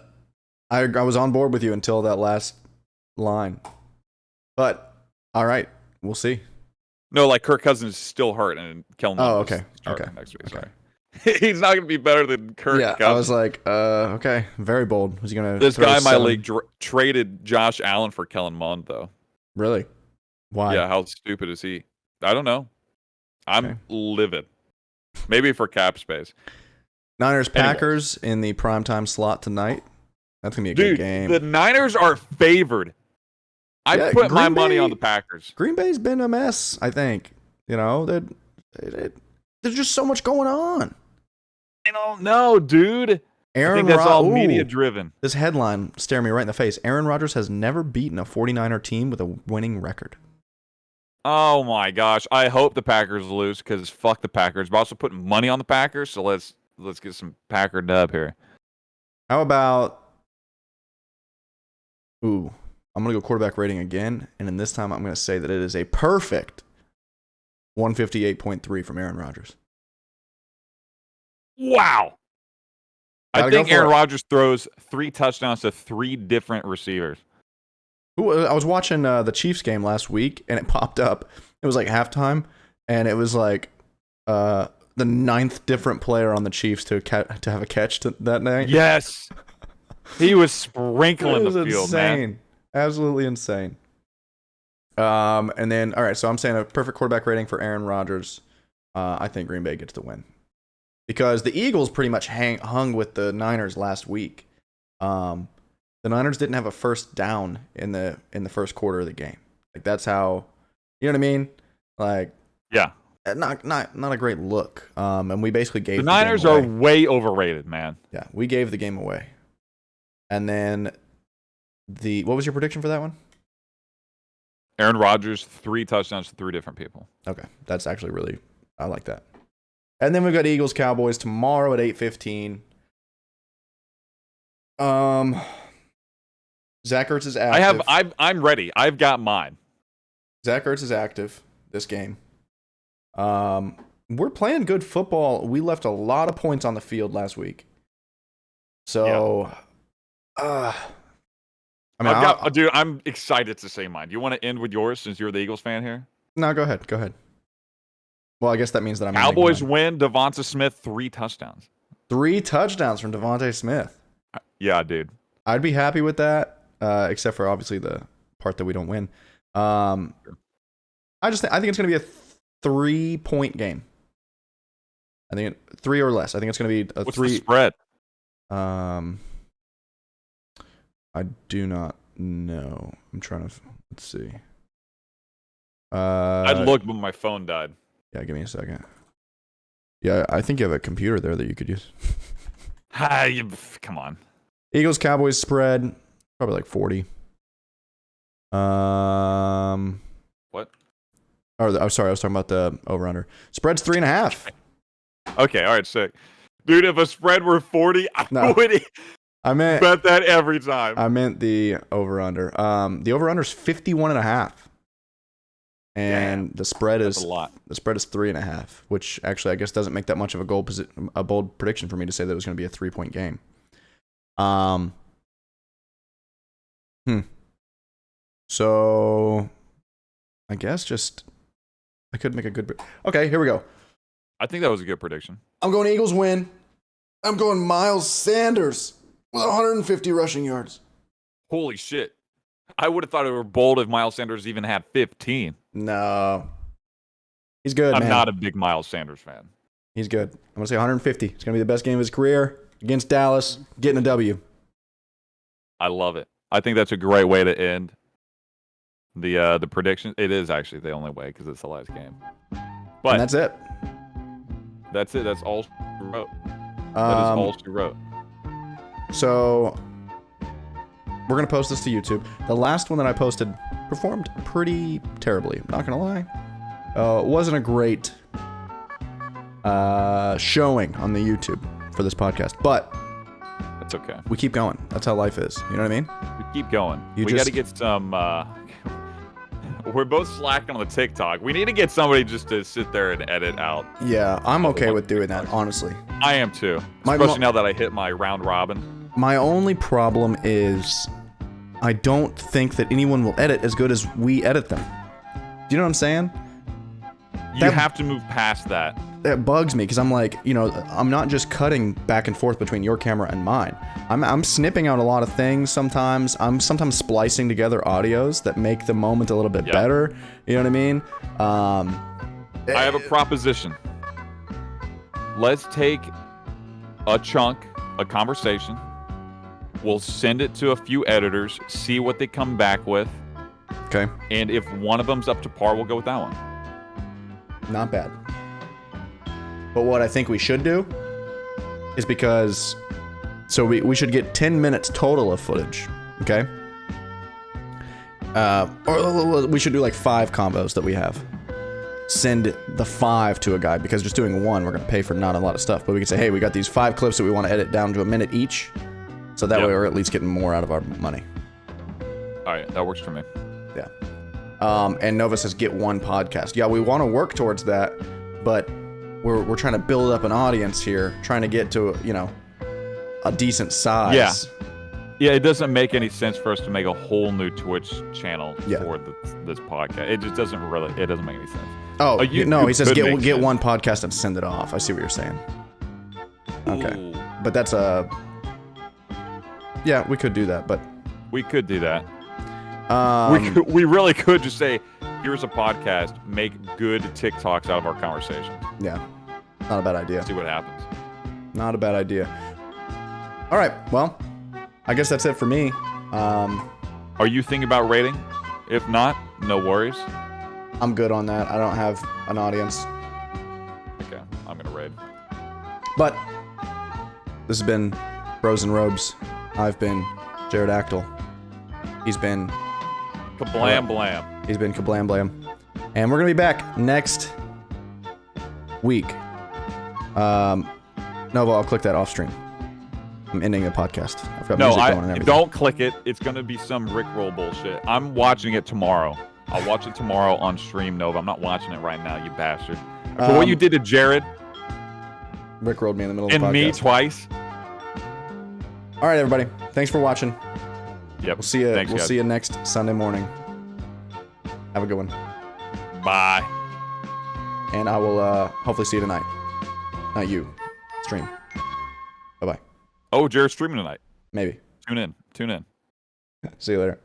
was on board with you until that last line. But, all right. We'll see. No, Kirk Cousins is still hurt, and Kellen Mond is starting next week. Sorry. He's not going to be better than Kirk Cousins. I was like, okay, very bold. Was he going to? This guy in my league traded Josh Allen for Kellen Mond, though. Really? Why? Yeah, how stupid is he? I don't know. I'm livid. Maybe for cap space. Niners Packers in the primetime slot tonight. That's going to be a good game. The Niners are favored. I put my money on the Packers. Green Bay's been a mess, I think. There's just so much going on. I don't know, dude. I think that's all media driven. This headline staring me right in the face. Aaron Rodgers has never beaten a 49er team with a winning record. Oh my gosh! I hope the Packers lose because fuck the Packers. But also putting money on the Packers, so let's get some Packer dub here. How about? Ooh, I'm gonna go quarterback rating again, and in this time I'm gonna say that it is a perfect 158.3 from Aaron Rodgers. Wow! Gotta I think go for Aaron it. Rodgers throws 3 touchdowns to 3 different receivers. I was watching the Chiefs game last week, and it popped up. It was like halftime, and it was like the 9th different player on the Chiefs to have a catch that night. Yes, he was sprinkling It was the field, insane. man. Absolutely insane. And then all right, so I'm saying a perfect quarterback rating for Aaron Rodgers. I think Green Bay gets the win because the Eagles pretty much hung with the Niners last week. The Niners didn't have a first down in the first quarter of the game. Like that's how, you know what I mean? Like Yeah, not a great look. And we basically gave the the Niners game are away. way overrated, man. Yeah, we gave the game away. And then what was your prediction for that one? Aaron Rodgers 3 touchdowns to 3 different people. Okay, that's actually really, I like that. And then we've got Eagles Cowboys tomorrow at 8:15. Zach Ertz is active. I'm ready. I've got mine. Zach Ertz is active this game. We're playing good football. We left a lot of points on the field last week. So, I mean, dude, I'm excited to say mine. Do you want to end with yours since you're the Eagles fan here? No, go ahead. Go ahead. Well, I guess that means that I'm Cowboys win. Devonta Smith 3 touchdowns. 3 touchdowns from Devontae Smith. Yeah, dude. I'd be happy with that, except for obviously the part that we don't win. I think it's going to be a 3-point game. I think 3 or less. I think it's going to be a What's 3. the spread? I do not know. I'm trying to let's see. I'd look, but my phone died. Yeah, give me a second. Yeah, I think you have a computer there that you could use. Come on. Eagles Cowboys spread probably like 40. What? I'm sorry, I was talking about the over under. Spread's 3.5. Okay, all right, sick. Dude, if a spread were 40, I would bet that every time. I meant the over under. The over under is 51.5. And Damn, the spread is a lot. The spread is 3.5, which actually I guess doesn't make that much of a bold prediction for me to say that it was going to be a 3-point game. So I guess I could make a good. Okay, here we go. I think that was a good prediction. I'm going Eagles win. I'm going Miles Sanders with 150 rushing yards. Holy shit. I would have thought it were bold if Miles Sanders even had 15. No. He's good, I'm man. not a big Miles Sanders fan. He's good. I'm going to say 150. It's going to be the best game of his career against Dallas, getting a W. I love it. I think that's a great way to end the prediction. It is actually the only way because it's the last game. But And that's it. That's it. That's all she wrote. That is all she wrote. So we're going to post this to YouTube. The last one that I posted performed pretty terribly. I'm not going to lie. It wasn't a great showing on the YouTube for this podcast, but That's okay. we keep going. That's how life is. You know what I mean? We keep going. You We got to get some. We're both slacking on the TikTok. We need to get somebody just to sit there and edit out. Yeah, I'm okay with doing that, honestly. I am too. Especially now that I hit my round robin. My only problem is I don't think that anyone will edit as good as we edit them. Do you know what I'm saying? You have to move past that. That bugs me because I'm like, I'm not just cutting back and forth between your camera and mine. I'm snipping out a lot of things sometimes. I'm sometimes splicing together audios that make the moment a little bit better. You know what I mean? I have a proposition. Let's take a chunk, a conversation. We'll send it to a few editors, see what they come back with. Okay. And if one of them's up to par, we'll go with that one. Not bad. But what I think we should do is because... So we should get 10 minutes total of footage, okay? Or we should do like 5 combos that we have. Send the 5 to a guy, because just doing 1, we're going to pay for not a lot of stuff. But we can say, hey, we got these 5 clips that we want to edit down to a minute each. So that way we're at least getting more out of our money. All right, that works for me. Yeah. And Nova says, get 1 podcast. Yeah, we want to work towards that, but we're trying to build up an audience here, trying to get to, a decent size. Yeah. Yeah, it doesn't make any sense for us to make a whole new Twitch channel for this podcast. It just doesn't it doesn't make any sense. Oh, no, he says get 1 podcast and send it off. I see what you're saying. Okay. Ooh. But that's yeah, we could do that, but we could do that. We really could just say, here's a podcast, make good TikToks out of our conversation. Yeah. Not a bad idea. See what happens. Not a bad idea. All right, well, I guess that's it for me. Are you thinking about rating? If not, no worries. I'm good on that. I don't have an audience. Okay, I'm gonna raid. But this has been Bros and Robes. I've been Jarodactyl. He's been Kablam Blam. He's been Kablam Blam. And we're gonna be back next week. Nova, I'll click that off stream. I'm ending the podcast. I've got music going and everything. Don't click it. It's gonna be some Rickroll bullshit. I'm watching it tomorrow. I'll watch it tomorrow on stream, Nova. I'm not watching it right now, you bastard. For what you did to Jared. Rickrolled me in the middle of the podcast. And me twice. All right, everybody. Thanks for watching. Yep. We'll see you. We'll see you next Sunday morning. Have a good one. Bye. And I will hopefully see you tonight. Not you. Stream. Bye-bye. Oh, Jared's streaming tonight. Maybe. Tune in. See you later.